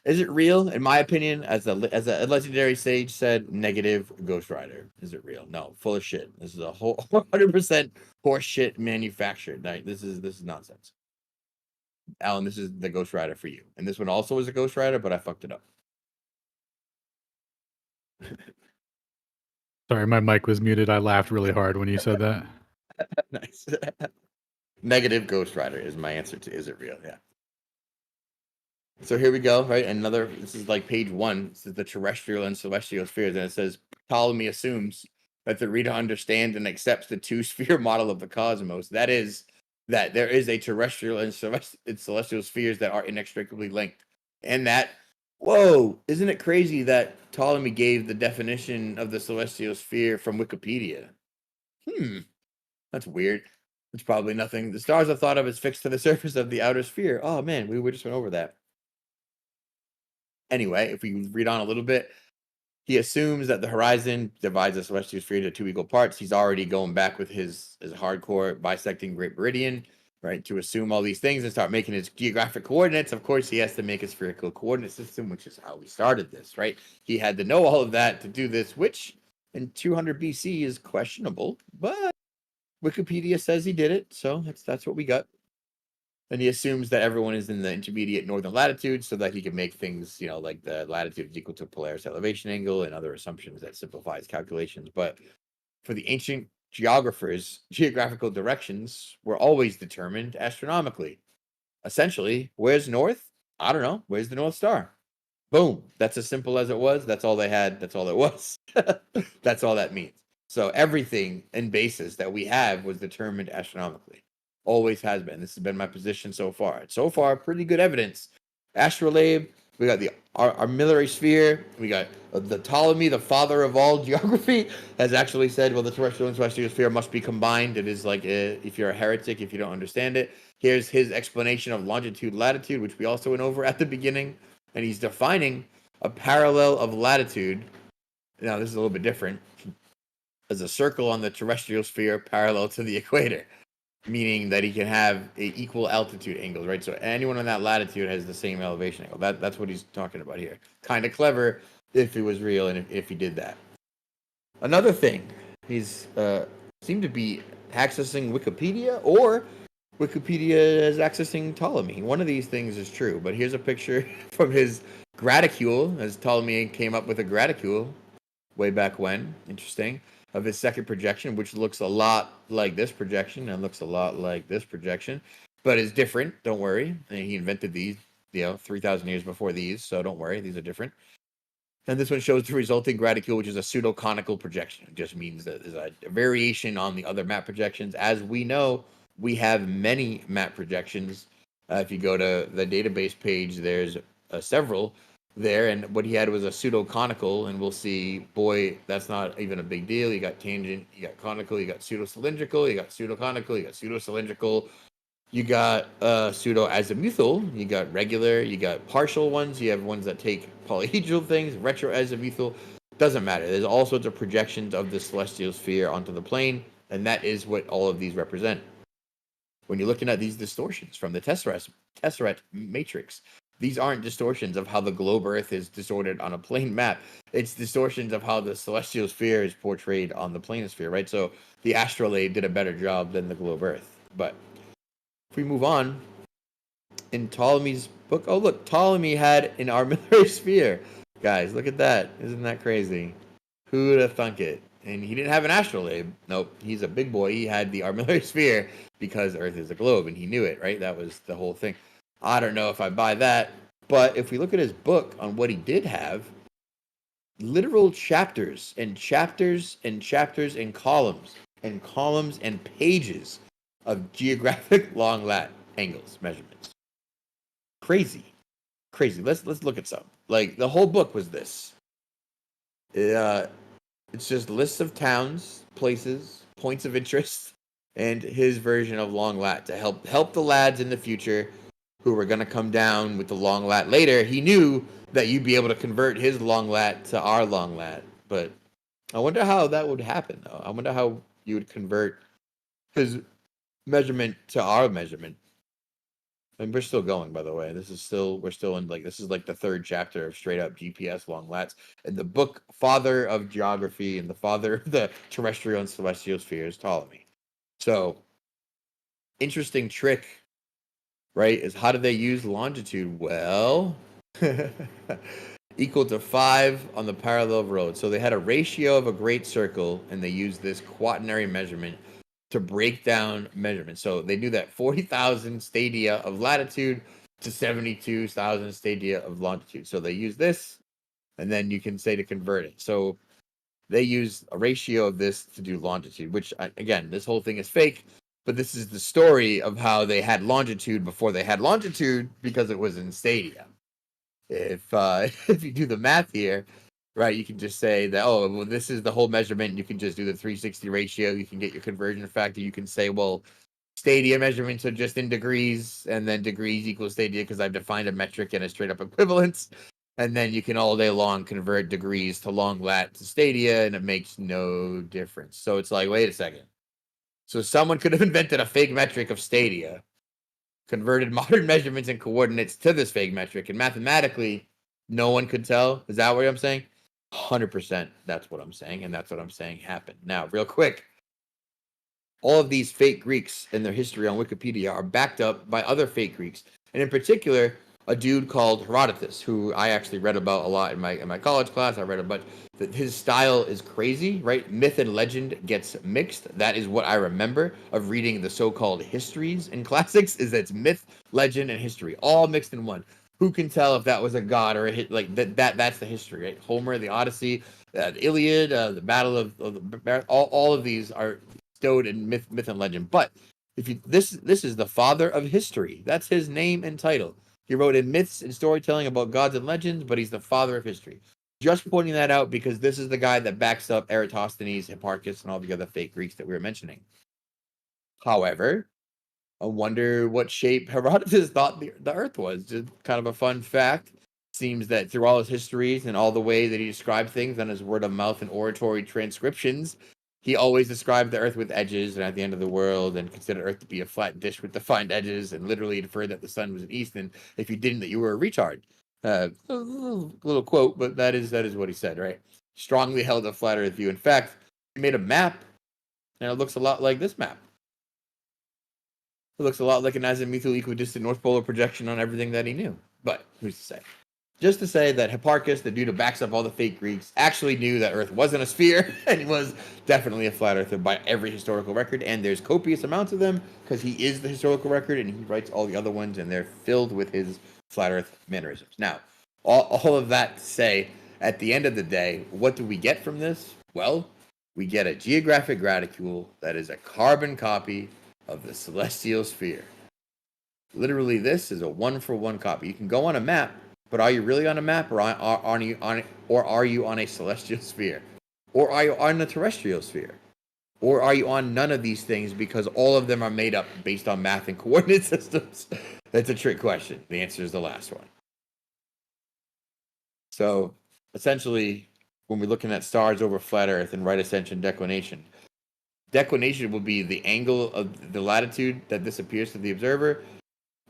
[SPEAKER 5] is it real? In my opinion, as a legendary sage said, negative Ghost Rider. Is it real? No, full of shit. This is a whole 100% horse shit manufactured. Right? This is nonsense. Alan, this is the Ghost Rider for you. And this one also was a Ghost Rider, but I fucked it up.
[SPEAKER 1] Sorry, my mic was muted. I laughed really hard when you said that.
[SPEAKER 5] Nice. Negative Ghost Rider is my answer to is it real? Yeah. So here we go, right? This is like page 1. This is the terrestrial and celestial spheres. And it says Ptolemy assumes that the reader understands and accepts the two-sphere model of the cosmos. That is, that there is a terrestrial and celestial spheres that are inextricably linked. And that, whoa, isn't it crazy that Ptolemy gave the definition of the celestial sphere from Wikipedia? That's weird. It's probably nothing. The stars are thought of as fixed to the surface of the outer sphere. Oh man, we just went over that. Anyway, if we read on a little bit, he assumes that the horizon divides the celestial sphere into 2 equal parts. He's already going back with his hardcore bisecting Great Meridian, right, to assume all these things and start making his geographic coordinates. Of course, he has to make a spherical coordinate system, which is how we started this, right? He had to know all of that to do this, which in 200 BC is questionable, but Wikipedia says he did it, so that's what we got. And he assumes that everyone is in the intermediate northern latitude so that he can make things, like the latitude is equal to Polaris elevation angle and other assumptions that simplifies calculations. But for the ancient geographers' geographical directions were always determined astronomically. Essentially, where's north? I don't know. Where's the North Star? Boom. That's as simple as it was. That's all they had. That's all it was. That's all that means. So everything in basis that we have was determined astronomically. Always has been. This has been my position so far. So far, pretty good evidence. Astrolabe, we got the Armillary sphere. We got the Ptolemy, the father of all geography, has actually said, well, the terrestrial and celestial sphere must be combined. It is like if you're a heretic, if you don't understand it. Here's his explanation of longitude, latitude, which we also went over at the beginning. And he's defining a parallel of latitude. Now, this is a little bit different. As a circle on the terrestrial sphere parallel to the equator, meaning that he can have equal altitude angles, right? So anyone on that latitude has the same elevation angle. That's what he's talking about here. Kind of clever if it was real and if he did that. Another thing, he's seemed to be accessing Wikipedia, or Wikipedia is accessing Ptolemy. One of these things is true, but here's a picture from his graticule, as Ptolemy came up with a graticule way back when. Interesting. Of his second projection, which looks a lot like this projection and looks a lot like this projection, but is different. Don't worry. And he invented these, 3,000 years before these, so don't worry. These are different. And this one shows the resulting graticule, which is a pseudo-conical projection. It just means that there's a variation on the other map projections. As we know, we have many map projections. If you go to the database page, there's several there, and what he had was a pseudo-conical, and we'll see, boy, that's not even a big deal. You got tangent, you got conical, you got pseudo-cylindrical, you got pseudo-conical, you got pseudo-cylindrical, you got pseudo-azimuthal, you got regular, you got partial ones, you have ones that take polyhedral things, retro-azimuthal. Doesn't matter. There's all sorts of projections of the celestial sphere onto the plane, and that is what all of these represent. When you're looking at these distortions from the tesseract matrix, these aren't distortions of how the globe Earth is distorted on a plane map. It's distortions of how the celestial sphere is portrayed on the planisphere, right? So the Astrolabe did a better job than the globe Earth. But if we move on, in Ptolemy's book, oh look, Ptolemy had an armillary sphere. Guys, look at that. Isn't that crazy? Who would have thunk it? And he didn't have an astrolabe. Nope, he's a big boy. He had the armillary sphere because Earth is a globe, and he knew it, right? That was the whole thing. I don't know if I buy that, but if we look at his book on what he did have, literal chapters and chapters and chapters and columns and pages of geographic long lat angles measurements. Crazy. Let's look at some. Like, the whole book was this. It's just lists of towns, places, points of interest, and his version of long lat to help the lads in the future who were going to come down with the long lat later. He knew that you'd be able to convert his long lat to our long lat, but I wonder how that would happen, though. I wonder how you would convert his measurement to our measurement. And we're still going, by the way. We're still in, like, this is like the third chapter of straight up GPS long lats. And the book father of geography and the father of the terrestrial and celestial spheres, Ptolemy. So, interesting trick, right, is how do they use longitude? Well, equal to 5 on the parallel road. So they had a ratio of a great circle, and they used this quaternary measurement to break down measurements. So they knew that 40,000 stadia of latitude to 72,000 stadia of longitude. So they use this, and then you can say to convert it. So they use a ratio of this to do longitude, which, again, this whole thing is fake, but this is the story of how they had longitude before they had longitude, because it was in stadia. If you do the math here, right, you can just say that, oh, well, this is the whole measurement. You can just do the 360 ratio. You can get your conversion factor. You can say, well, stadia measurements are just in degrees, and then degrees equals stadia because I've defined a metric and a straight up equivalence. And then you can all day long convert degrees to long lat to stadia, and it makes no difference. So it's like, wait a second. So someone could have invented a fake metric of stadia, converted modern measurements and coordinates to this fake metric, and mathematically, no one could tell. Is that what I'm saying? 100%. That's what I'm saying, and that's what I'm saying happened. Now, real quick, all of these fake Greeks and their history on Wikipedia are backed up by other fake Greeks, and in particular, a dude called Herodotus, who I actually read about a lot in my college class. I read a bunch. That his style is crazy, right? Myth and legend gets mixed. That is what I remember of reading the so-called histories in classics. Is that it's myth, legend, and history all mixed in one. Who can tell if that was a god or a hit? Like that's the history, right? Homer, the Odyssey, the Iliad, the Battle of the all of these are stowed in myth and legend. But if you this is the father of history. That's his name and title. He wrote in myths and storytelling about gods and legends, but he's the father of history. Just pointing that out because this is the guy that backs up Eratosthenes, Hipparchus, and all the other fake Greeks that we were mentioning. However, I wonder what shape Herodotus thought the Earth was. Just kind of a fun fact. Seems that through all his histories and all the way that he described things on his word of mouth and oratory transcriptions, he always described the Earth with edges and at the end of the world, and considered Earth to be a flat dish with defined edges, and literally inferred that the sun was an east, and if you didn't, that you were a retard. A little quote, but that is what he said, right? Strongly held a flat Earth view. In fact, he made a map, and it looks a lot like this map. It looks a lot like an azimuthal equidistant North Polar projection on everything that he knew. But who's to say? Just to say that Hipparchus, the dude who backs up all the fake Greeks, actually knew that Earth wasn't a sphere, and he was definitely a flat earther by every historical record, and there's copious amounts of them, because he is the historical record, and he writes all the other ones, and they're filled with his flat Earth mannerisms. Now, all of that to say, at the end of the day, what do we get from this? Well, we get a geographic graticule that is a carbon copy of the celestial sphere. Literally, this is a one-for-one copy. You can go on a map, but are you really on a map, or are you on a celestial sphere? Or are you on a terrestrial sphere? Or are you on none of these things because all of them are made up based on math and coordinate systems? That's a trick question. The answer is the last one. So, essentially, when we're looking at stars over flat Earth and right ascension declination, declination will be the angle of the latitude that this appears to the observer,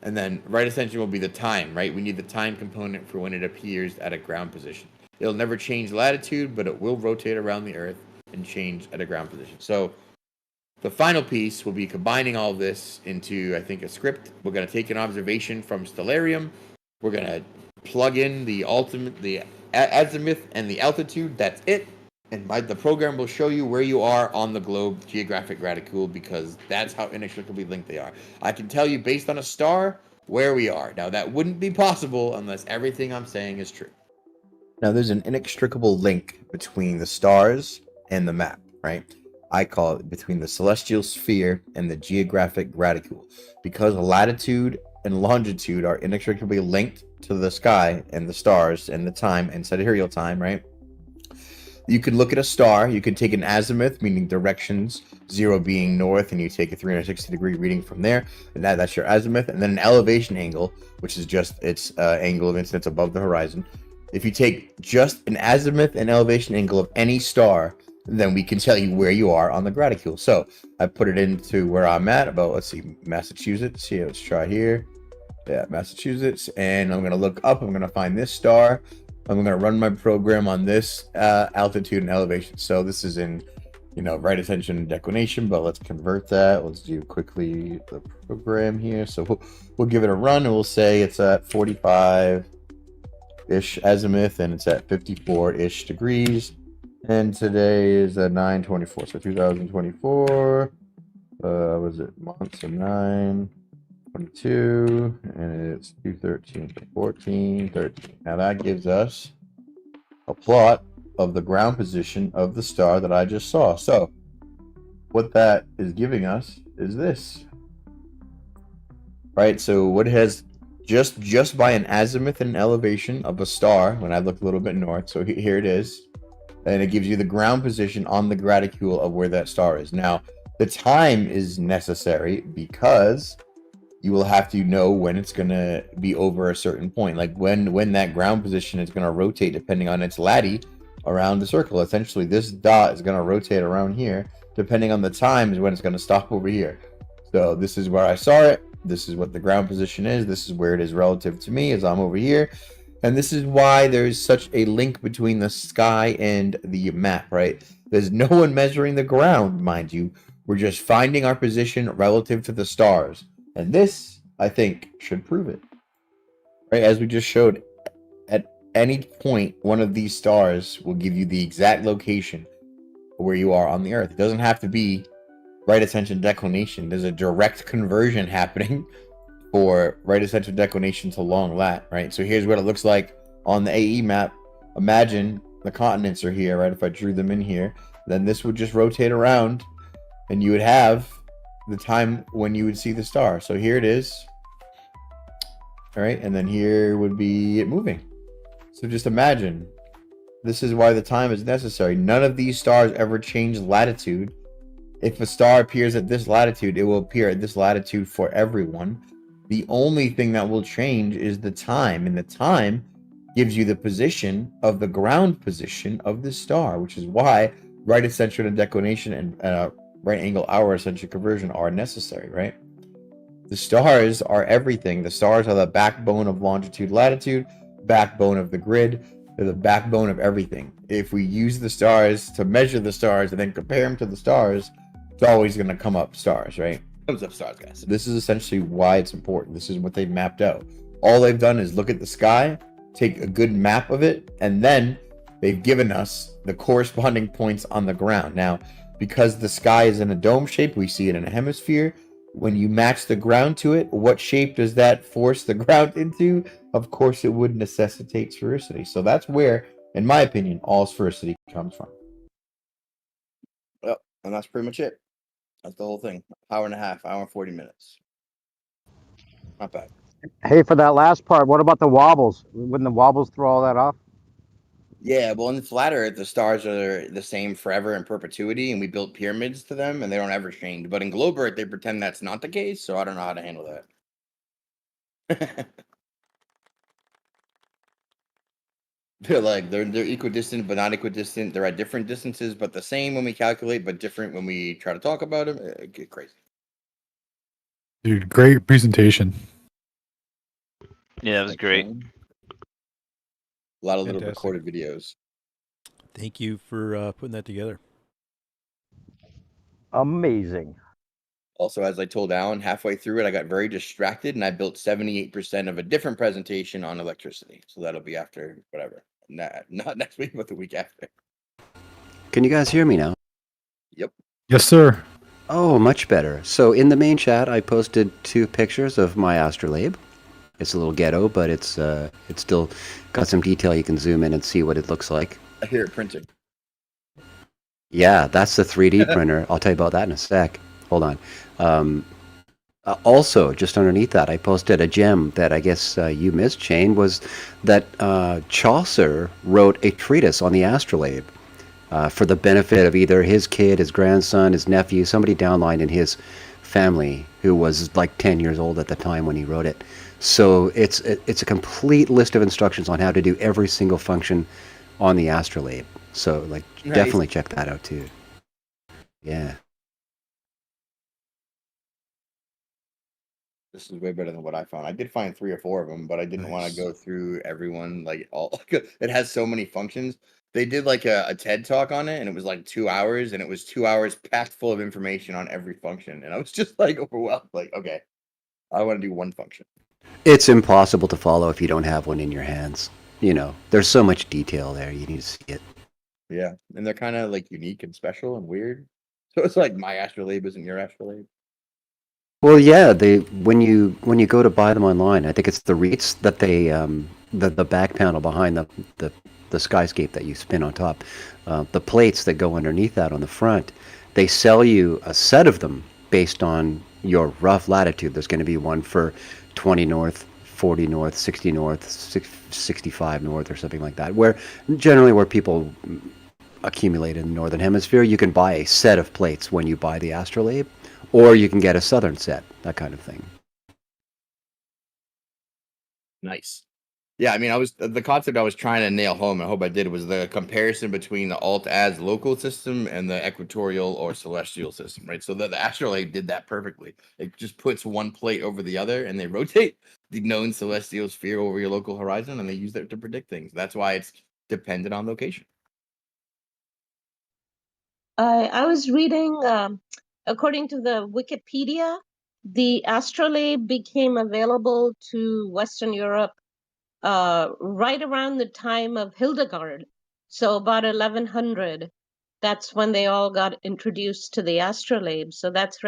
[SPEAKER 5] and then right ascension will be the time, right? We need the time component for when it appears at a ground position. It'll never change latitude, but it will rotate around the Earth and change at a ground position. So the final piece will be combining all this into, I think, a script. We're going to take an observation from Stellarium. We're going to plug in the azimuth and the altitude. That's it. And the program will show you where you are on the globe, geographic graticule, because that's how inextricably linked they are. I can tell you based on a star where we are. Now, that wouldn't be possible unless everything I'm saying is true. Now, there's an inextricable link between the stars and the map, right? I call it between the celestial sphere and the geographic graticule, because latitude and longitude are inextricably linked to the sky and the stars and the time and sidereal time, right? You could look at a star, you could take an azimuth, meaning directions, 0 being north, and you take a 360-degree reading from there, and that's your azimuth, and then an elevation angle, which is just its angle of incidence above the horizon. If you take just an azimuth and elevation angle of any star, then we can tell you where you are on the graticule. So I put it into where I'm at, about, let's see, Massachusetts. Here, let's try here. Yeah, Massachusetts, and I'm going to look up, I'm going to find this star. I'm going to run my program on this altitude and elevation. So this is in, right ascension and declination, but let's convert that. Let's do quickly the program here. So we'll give it a run, and we'll say it's at 45-ish azimuth, and it's at 54-ish degrees. And today is 9/24, so 2024. Was it months? So 9/22, and it's 2/13, 14/13. Now that gives us a plot of the ground position of the star that I just saw. So what that is giving us is this, right? So what it has just by an azimuth and an elevation of a star, when I look a little bit north, so here it is, and it gives you the ground position on the graticule of where that star is. Now the time is necessary because you will have to know when it's going to be over a certain point, like when that ground position is going to rotate depending on its latitude around the circle. Essentially, this dot is going to rotate around here depending on the time is when it's going to stop over here. So this is where I saw it. This is what the ground position is. This is where it is relative to me as I'm over here. And this is why there's such a link between the sky and the map, right? There's no one measuring the ground, mind you. We're just finding our position relative to the stars. And this, I think, should prove it. right? As we just showed, at any point, one of these stars will give you the exact location where you are on the Earth. It doesn't have to be right ascension declination. There's a direct conversion happening for right ascension declination to long lat, right? So here's what it looks like on the AE map. Imagine the continents are here, right? If I drew them in here, then this would just rotate around and you would have the time when you would see the star. So here it is. All right, and then here would be it moving. So just imagine, this is why the time is necessary. None of these stars ever change latitude. If a star appears at this latitude, it will appear at this latitude for everyone. The only thing that will change is the time, and the time gives you the position of the ground position of the star, which is why right ascension and declination and right angle hour ascension conversion are necessary, right? The stars are everything. The stars are the backbone of longitude, latitude, backbone of the grid. They're the backbone of everything. If we use the stars to measure the stars and then compare them to the stars, it's always going to come up stars, right? Comes up stars, guys. This is essentially why it's important. This is what they've mapped out. All they've done is look at the sky, take a good map of it, and then they've given us the corresponding points on the ground. Now, because the sky is in a dome shape, we see it in a hemisphere. When you match the ground to it, what shape does that force the ground into? Of course, it would necessitate sphericity. So that's where, in my opinion, all sphericity comes from.
[SPEAKER 3] Well, and that's pretty much it. That's the whole thing. Hour and a half, hour and 40 minutes. Not bad.
[SPEAKER 9] Hey, for that last part, what about the wobbles? Wouldn't the wobbles throw all that off?
[SPEAKER 3] Yeah, well, in the flat Earth, the stars are the same forever in perpetuity, and we built pyramids to them, and they don't ever change. But in globe Earth, they pretend that's not the case, so I don't know how to handle that. they're equidistant, but not equidistant. They're at different distances, but the same when we calculate, but different when we try to talk about them. Get crazy.
[SPEAKER 1] Dude, great presentation.
[SPEAKER 4] Yeah, that was great.
[SPEAKER 3] A lot of little
[SPEAKER 2] Fantastic.
[SPEAKER 3] recorded videos.
[SPEAKER 2] Thank you for putting that together.
[SPEAKER 9] Amazing.
[SPEAKER 3] Also, as I told Alan, halfway through it, I got very distracted, and I built 78% of a different presentation on electricity. So that'll be after whatever. Not next week, but the week after.
[SPEAKER 8] Can you guys hear me now?
[SPEAKER 3] Yep.
[SPEAKER 1] Yes, sir.
[SPEAKER 8] Oh, much better. So in the main chat, I posted 2 pictures of my Astrolabe. It's a little ghetto, but it's still got some detail. You can zoom in and see what it looks like.
[SPEAKER 3] I hear it printing.
[SPEAKER 8] Yeah, that's the 3D printer. I'll tell you about that in a sec. Hold on. Also, just underneath that, I posted a gem that I guess you missed, Shane, was that Chaucer wrote a treatise on the Astrolabe for the benefit of either his kid, his grandson, his nephew, somebody downline in his family who was like 10 years old at the time when he wrote it. So it's a complete list of instructions on how to do every single function on the Astrolabe. So like
[SPEAKER 3] Nice.
[SPEAKER 8] definitely check that out too. Yeah.
[SPEAKER 3] This is way better than what I found. I did find 3 or 4 of them, but I didn't want
[SPEAKER 2] Nice.
[SPEAKER 3] to go through everyone. Like all, it has so many functions. They did like a TED talk on it, and it was like 2 hours, and it was 2 hours packed full of information on every function, and I was just like overwhelmed. Like, okay, I want to do one function.
[SPEAKER 8] It's impossible to follow if you don't have one in your hands. You know, there's so much detail there. You need to see it.
[SPEAKER 3] Yeah, and they're kind of like unique and special and weird. So it's like my Astrolabe isn't your Astrolabe.
[SPEAKER 8] Well, yeah, when you go to buy them online, I think it's the REITs that they the back panel behind the skyscape that you spin on top, the plates that go underneath that on the front, they sell you a set of them based on your rough latitude. There's going to be one for 20 north, 40 north, 60 north, 65 north, or something like that. Where generally where people accumulate in the northern hemisphere, you can buy a set of plates when you buy the Astrolabe, or you can get a southern set, that kind of thing.
[SPEAKER 3] Nice. Yeah, I mean, the concept I was trying to nail home, and I hope I did, was the comparison between the alt-az local system and the equatorial or celestial system, right? So the Astrolabe did that perfectly. It just puts one plate over the other, and they rotate the known celestial sphere over your local horizon, and they use that to predict things. That's why it's dependent on location.
[SPEAKER 10] I was reading, according to the Wikipedia, the Astrolabe became available to Western Europe right around the time of Hildegard. So about 1100, that's when they all got introduced to the astrolabe. So that's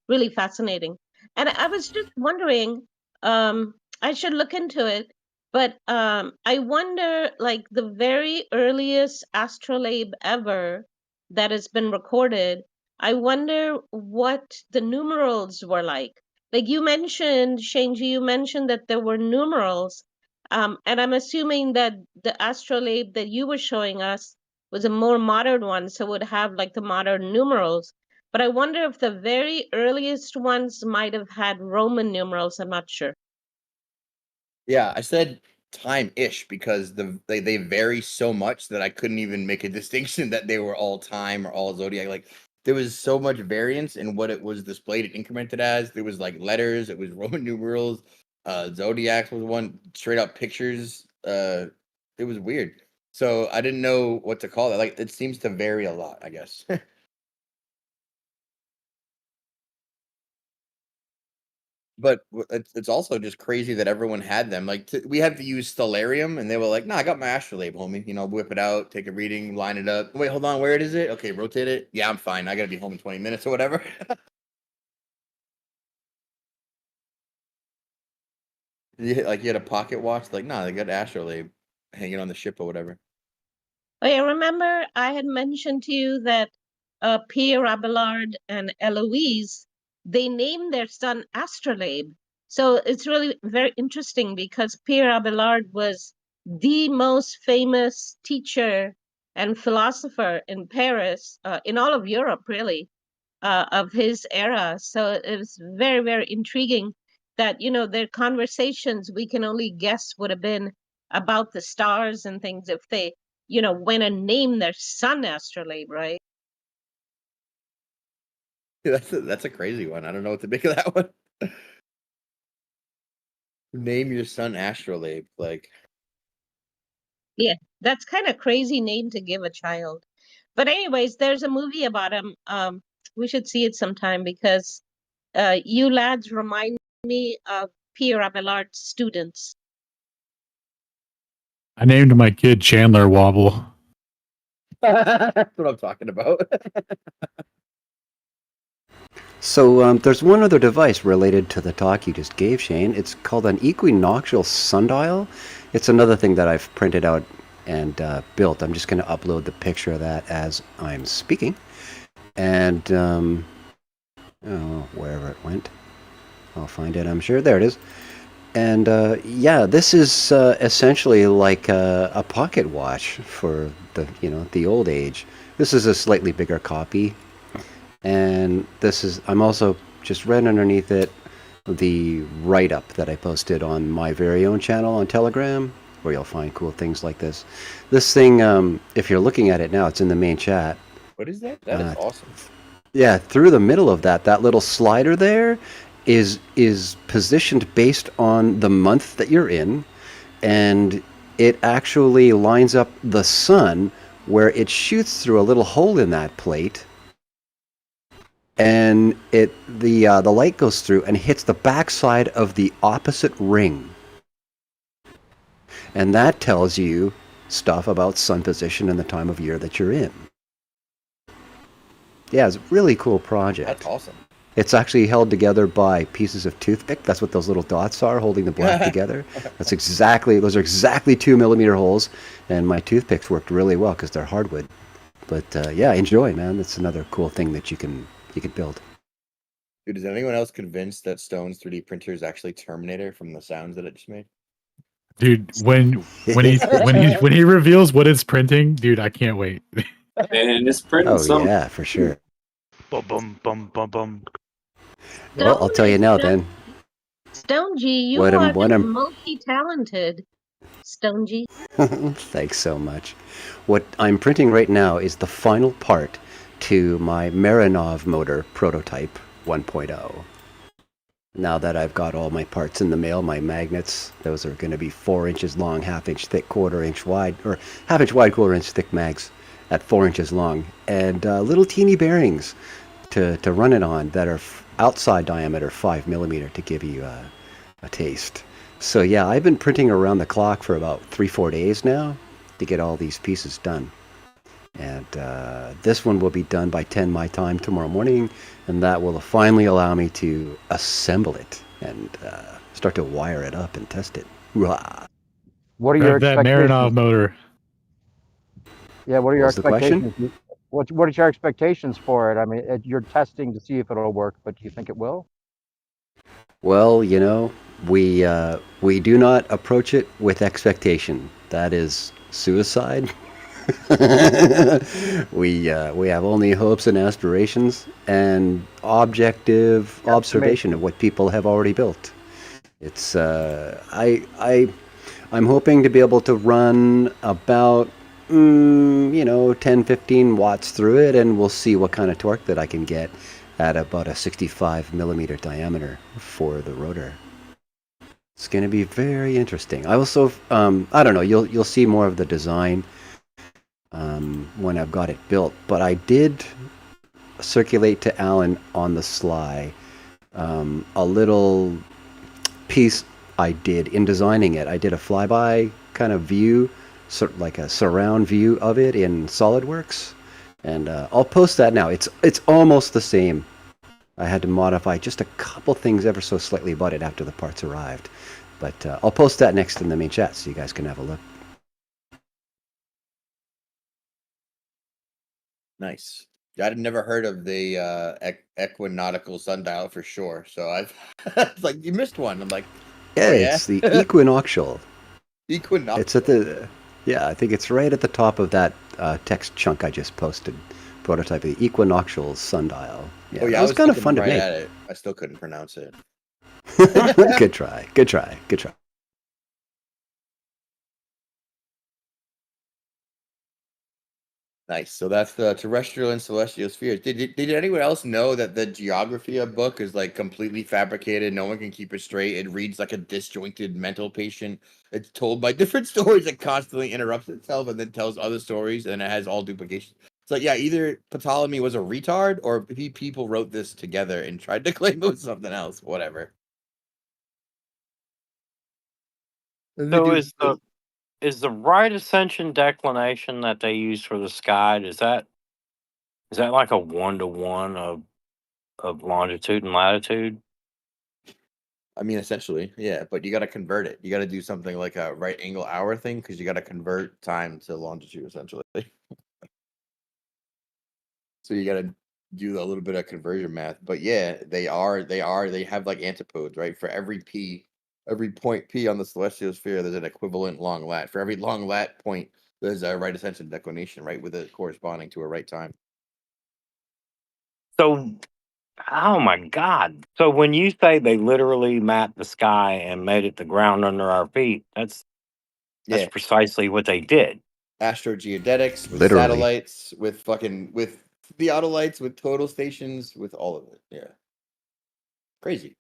[SPEAKER 10] really fascinating. And I was just wondering, I should look into it, but I wonder, like the very earliest astrolabe ever that has been recorded, I wonder what the numerals were like. Like you mentioned, Shanji, you mentioned that there were numerals. And I'm assuming that the astrolabe that you were showing us was a more modern one, so would have like the modern numerals. But I wonder if the very earliest ones might have had Roman numerals. I'm not sure.
[SPEAKER 3] Yeah, I said time-ish because they vary so much that I couldn't even make a distinction that they were all time or all zodiac. Like there was so much variance in what it was displayed and incremented as. There was like letters, it was Roman numerals, zodiacs was one, straight up pictures. It was weird. So I didn't know what to call it. Like it seems to vary a lot, I guess. But it's also just crazy that everyone had them. Like we had to use Stellarium, and they were like, "No, I got my Astrolabe, homie. You know, whip it out, take a reading, line it up. Wait, hold on, where is it? Okay, rotate it. Yeah, I'm fine. I gotta be home in 20 minutes or whatever." Like you had a pocket watch. Like, nah, they got Astrolabe hanging on the ship or whatever.
[SPEAKER 10] Oh, yeah, remember I had mentioned to you that Pierre Abelard and Eloise, they named their son Astrolabe. So it's really very interesting because Pierre Abelard was the most famous teacher and philosopher in Paris, in all of Europe, really, of his era. So it was very, very intriguing that, their conversations, we can only guess would have been about the stars and things if they went and named their son Astrolabe, right?
[SPEAKER 3] That's a crazy one. I don't know what to make of that one. Name your son Astrolabe. Like,
[SPEAKER 10] Yeah, that's kind of crazy name to give a child. But anyways, there's a movie about him. We should see it sometime because you lads remind me of Pierre Abelard's students.
[SPEAKER 1] I named my kid Chandler Wobble.
[SPEAKER 3] that's what I'm talking about.
[SPEAKER 8] So there's one other device related to the talk you just gave, Shane. It's called an equinoctial sundial. It's another thing that I've printed out and built. I'm just going to upload the picture of that as I'm speaking. And wherever it went, I'll find it, I'm sure. There it is. And yeah, this is essentially like a pocket watch for the old age. This is a slightly bigger copy. And I'm also just right underneath it, the write-up that I posted on my very own channel on Telegram, where you'll find cool things like this. This thing, if you're looking at it now, it's in the main chat.
[SPEAKER 3] What is that? That is awesome.
[SPEAKER 8] Yeah, through the middle of that little slider there is positioned based on the month that you're in, and it actually lines up the sun where it shoots through a little hole in that plate. And the light goes through and hits the backside of the opposite ring. And that tells you stuff about sun position and the time of year that you're in. Yeah, it's a really cool project.
[SPEAKER 3] That's awesome.
[SPEAKER 8] It's actually held together by pieces of toothpick. That's what those little dots are, holding the black together. Those are exactly 2 millimeter holes. And my toothpicks worked really well because they're hardwood. But yeah, enjoy, man. That's another cool thing that you can build.
[SPEAKER 3] Dude, is anyone else convinced that Stone's 3D printer is actually Terminator from the sounds that it just made?
[SPEAKER 1] Dude, when he reveals what it's printing, dude, I can't wait.
[SPEAKER 11] And it's printing something.
[SPEAKER 8] Yeah, for sure.
[SPEAKER 4] Bum bum bum bum bum.
[SPEAKER 8] Well, I'll tell you now then.
[SPEAKER 10] Stone G, you
[SPEAKER 8] What
[SPEAKER 10] are
[SPEAKER 8] am- what am-
[SPEAKER 10] multi-talented. Stone G.
[SPEAKER 8] Thanks so much. What I'm printing right now is the final part to my Marinov motor prototype 1.0. Now that I've got all my parts in the mail, my magnets, those are going to be 4 inches long, half-inch thick, quarter-inch wide, or half-inch wide, quarter-inch thick mags at 4 inches long, and little teeny bearings to run it on that are outside diameter 5 millimeter to give you a taste. So yeah, I've been printing around the clock for about 3-4 days now to get all these pieces done. And this one will be done by 10 my time tomorrow morning, and that will finally allow me to assemble it and start to wire it up and test it. Rah.
[SPEAKER 9] What are your
[SPEAKER 1] That
[SPEAKER 9] expectations?
[SPEAKER 1] Marinov motor.
[SPEAKER 9] Yeah, what are your
[SPEAKER 8] What was the question?
[SPEAKER 9] expectations? What are your expectations for it? I mean, you're testing to see if it'll work, but do you think it will?
[SPEAKER 8] Well, you know, we do not approach it with expectation. That is suicide. we have only hopes and aspirations and objective observation of what people have already built. It's I'm hoping to be able to run about 10-15 watts through it, and we'll see what kind of torque that I can get at about a 65 millimeter diameter for the rotor. It's going to be very interesting. I also I don't know, you'll see more of the design when I've got it built, but I did circulate to Alan on the sly a little piece I did in designing it. I did a flyby kind of view, sort of like a surround view of it in SolidWorks, and I'll post that now. It's almost the same. I had to modify just a couple things ever so slightly about it after the parts arrived, but I'll post that next in the main chat so you guys can have a look.
[SPEAKER 5] Nice. I'd never heard of the equinautical sundial for sure. So I've it's like you missed one. I'm like,
[SPEAKER 8] Yeah,
[SPEAKER 5] oh, yeah?
[SPEAKER 8] it's the equinoctial.
[SPEAKER 5] Equinoctial.
[SPEAKER 8] It's at the I think it's right at the top of that text chunk I just posted. Prototype of the equinoctial sundial. Yeah,
[SPEAKER 5] Oh yeah,
[SPEAKER 8] it was kind of fun to make.
[SPEAKER 5] At it. I still couldn't pronounce it.
[SPEAKER 8] Good try. Good try. Good try.
[SPEAKER 5] Nice. So that's the terrestrial and celestial spheres. Did anyone else know that the Geographia book is like completely fabricated? No one can keep it straight. It reads like a disjointed mental patient. It's told by different stories. It constantly interrupts itself and then tells other stories, and it has all duplication. So yeah, either Ptolemy was a retard or people wrote this together and tried to claim it was something else. Whatever.
[SPEAKER 12] So is the right ascension declination that they use for the sky, is that like a 1-to-1 of longitude and latitude?
[SPEAKER 5] I mean, essentially, yeah, but you got to convert it. You got to do something like a right angle hour thing because you got to convert time to longitude, essentially. So you got to do a little bit of conversion math. But yeah, they have like antipodes, right? For every point P on the celestial sphere, there's an equivalent long lat. For every long lat point, there's a right ascension declination, right, with it corresponding to a right time.
[SPEAKER 12] So, oh my God. So when you say they literally mapped the sky and made it the ground under our feet, that's precisely what they did.
[SPEAKER 5] Astrogeodetics, with
[SPEAKER 8] Literally.
[SPEAKER 5] satellites, with theodolites, with total stations, with all of it. Yeah. Crazy.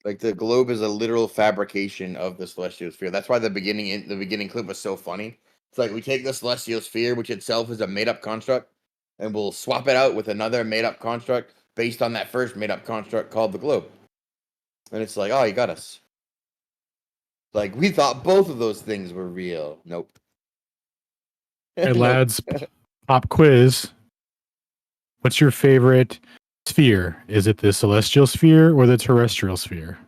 [SPEAKER 5] Like the globe is a literal fabrication of the celestial sphere. That's why the beginning clip was so funny. It's like we take the celestial sphere, which itself is a made-up construct, and we'll swap it out with another made-up construct based on that first made-up construct called the globe. And it's like, oh, you got us. Like we thought both of those things were real. Nope.
[SPEAKER 1] Hey lads, pop quiz. What's your favorite sphere? Is it the celestial sphere or the terrestrial sphere?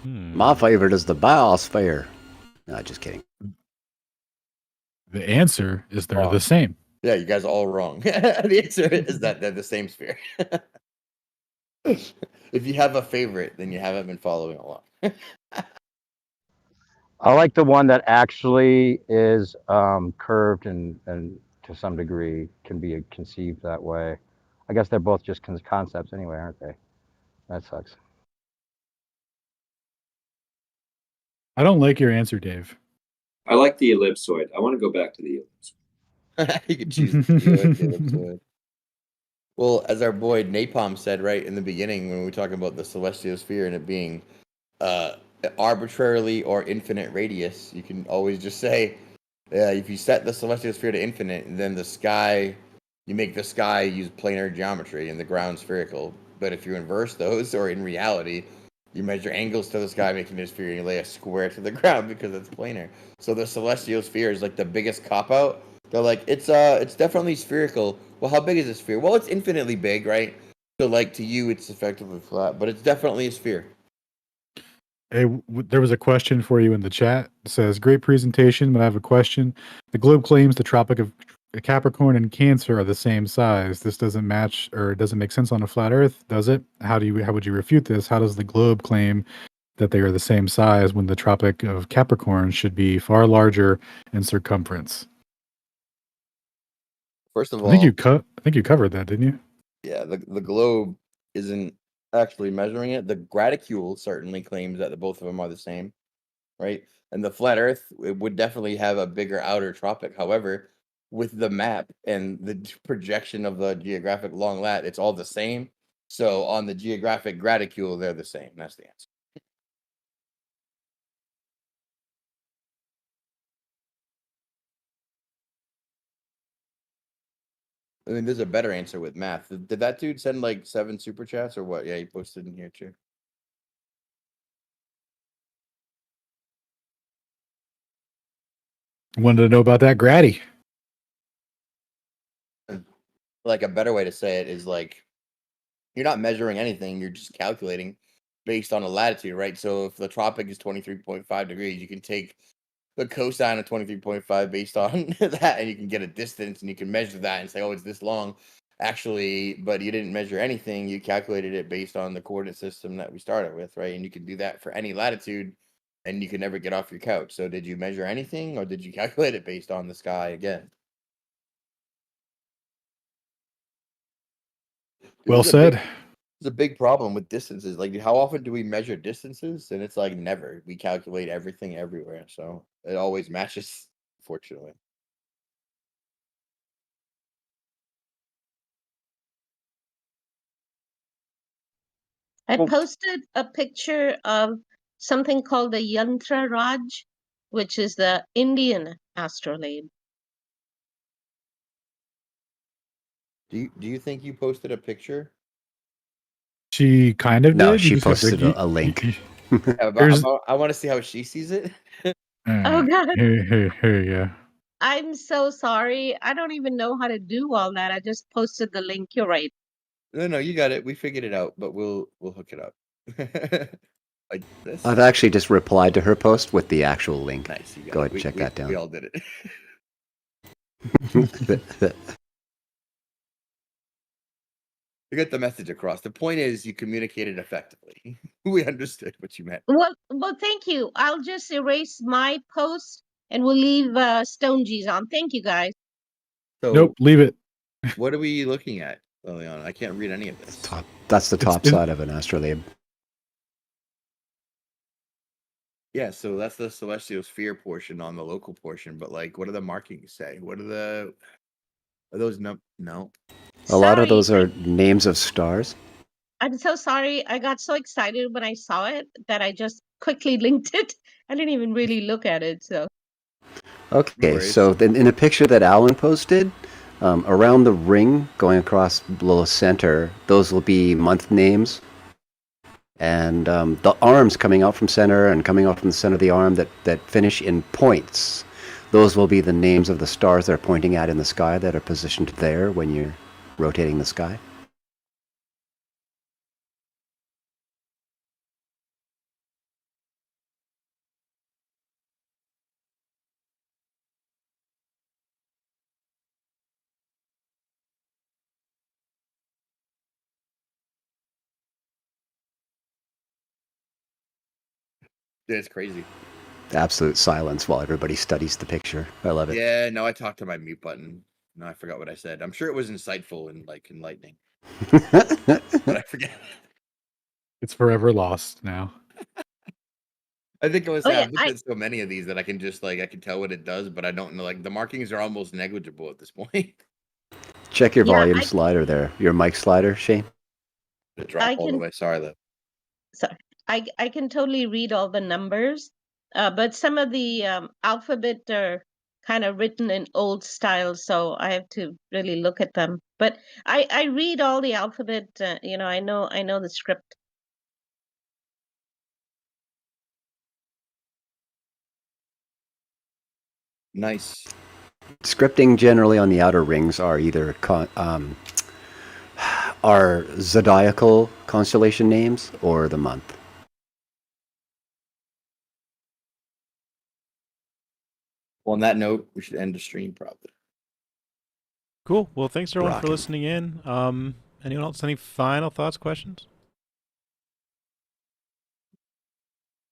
[SPEAKER 8] My favorite is the biosphere. No, just kidding.
[SPEAKER 1] The answer is they're the same.
[SPEAKER 5] Yeah, you guys are all wrong. The answer is that they're the same sphere. If you have a favorite, then you haven't been following along.
[SPEAKER 9] I like the one that actually is curved and to some degree can be conceived that way. I guess they're both just concepts anyway, aren't they? That sucks.
[SPEAKER 1] I don't like your answer, Dave.
[SPEAKER 11] I like the ellipsoid. I want to go back to the ellipsoid.
[SPEAKER 5] You can choose the ellipsoid. Well, as our boy Napalm said right in the beginning when we were talking about the celestial sphere and it being arbitrarily or infinite radius, you can always just say, if you set the celestial sphere to infinite, then you make the sky use planar geometry and the ground spherical.
[SPEAKER 3] But if you inverse those, or in reality, you measure angles to the sky, making it a sphere, and you lay a square to the ground because it's planar. So the celestial sphere is like the biggest cop out. They're like, it's definitely spherical. Well, how big is a sphere? Well, it's infinitely big, right? So like to you, it's effectively flat, but it's definitely a sphere.
[SPEAKER 1] Hey, there was a question for you in the chat. It says, great presentation, but I have a question. The globe claims the Tropic of Capricorn and Cancer are the same size. This doesn't match, or it doesn't make sense on a flat Earth, does it? How would you refute this? How does the globe claim that they are the same size when the Tropic of Capricorn should be far larger in circumference?
[SPEAKER 3] First of
[SPEAKER 1] I think
[SPEAKER 3] all,
[SPEAKER 1] you covered that, didn't you?
[SPEAKER 3] yeah, the globe isn't actually measuring it. The graticule certainly claims that the both of them are the same, right? And the flat Earth, it would definitely have a bigger outer tropic. However, with the map and the projection of the geographic long lat, it's all the same. So on the geographic graticule, they're the same. That's the answer. I mean, there's a better answer with math. Did that dude send like 7 super chats or what? Yeah, he posted in here too.
[SPEAKER 1] Wanted to know about that Grady.
[SPEAKER 3] Like a better way to say it is like, you're not measuring anything, you're just calculating based on a latitude, right? So if the tropic is 23.5 degrees, you can take the cosine of 23.5 based on that, and you can get a distance, and you can measure that and say, oh, it's this long. Actually, but you didn't measure anything. You calculated it based on the coordinate system that we started with, right? And you can do that for any latitude, and you can never get off your couch. So did you measure anything, or did you calculate it based on the sky again?
[SPEAKER 1] Well said.
[SPEAKER 3] It's a big problem with distances. Like, how often do we measure distances? And it's like never. We calculate everything everywhere, so it always matches, fortunately.
[SPEAKER 10] I posted a picture of something called the Yantra Raj, which is the Indian astrolabe.
[SPEAKER 3] Do you think you posted a picture?
[SPEAKER 1] She kind of
[SPEAKER 8] No,
[SPEAKER 1] did.
[SPEAKER 8] she posted a link.
[SPEAKER 3] I want to see how she sees it.
[SPEAKER 10] Oh God.
[SPEAKER 1] Here, yeah.
[SPEAKER 10] I'm so sorry. I don't even know how to do all that. I just posted the link. You're right.
[SPEAKER 3] No, you got it. We figured it out, but we'll hook it up. Like this.
[SPEAKER 8] I've actually just replied to her post with the actual link.
[SPEAKER 3] Nice.
[SPEAKER 8] Go ahead and check that down.
[SPEAKER 3] We all did it. You get the message across. The point is, you communicated effectively. We understood what you meant.
[SPEAKER 10] Well, thank you. I'll just erase my post and we'll leave Stonegee's on. Thank you, guys.
[SPEAKER 3] So,
[SPEAKER 1] nope, leave it.
[SPEAKER 3] What are we looking at, Liliana? I can't read any of this.
[SPEAKER 8] That's the top side of an astrolabe.
[SPEAKER 3] Yeah, so that's the celestial sphere portion on the local portion, but like, what do the markings say? What are those no?
[SPEAKER 8] A lot of those are names of stars.
[SPEAKER 10] I'm so sorry. I got so excited when I saw it that I just quickly linked it. I didn't even really look at it. So.
[SPEAKER 8] Okay, so then in the picture that Alan posted, around the ring going across below center, those will be month names. And the arms coming out from center and coming out from the center of the arm that finish in points, those will be the names of the stars they're pointing at in the sky that are positioned there when you're rotating the sky.
[SPEAKER 3] Yeah, it's crazy.
[SPEAKER 8] Absolute silence while everybody studies the picture. I love it.
[SPEAKER 3] Yeah, no, I talked to my mute button. No, I forgot what I said. I'm sure it was insightful and like enlightening. But I forget.
[SPEAKER 1] It's forever lost now.
[SPEAKER 3] I think I was saying, I've looked at so many of these that I can just like, I can tell what it does, but I don't know. Like, the markings are almost negligible at this point.
[SPEAKER 8] Check your volume slider there. Your mic slider, Shane.
[SPEAKER 3] It dropped all the way. Sorry, though.
[SPEAKER 10] Sorry. I can totally read all the numbers, but some of the alphabet are kind of written in old style, so I have to really look at them. But I read all the alphabet. I know the script.
[SPEAKER 3] Nice.
[SPEAKER 8] Scripting generally on the outer rings are either are zodiacal constellation names or the month.
[SPEAKER 3] Well, on that note, we should end the stream probably.
[SPEAKER 2] Cool. Well, thanks everyone for
[SPEAKER 8] Rockin'.
[SPEAKER 2] listening in. Anyone else? Any final thoughts, questions?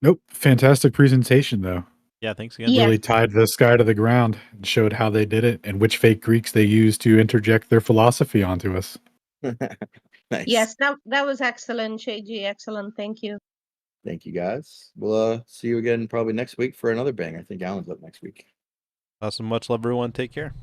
[SPEAKER 1] Nope. Fantastic presentation, though.
[SPEAKER 2] Yeah, thanks again.
[SPEAKER 10] Yeah.
[SPEAKER 1] Really tied the sky to the ground and showed how they did it and which fake Greeks they used to interject their philosophy onto us.
[SPEAKER 3] Nice.
[SPEAKER 10] Yes, that was excellent, Shaji. Excellent. Thank you.
[SPEAKER 3] Thank you, guys. We'll see you again probably next week for another bang. I think Alan's up next week.
[SPEAKER 2] Awesome. Much love, everyone. Take care.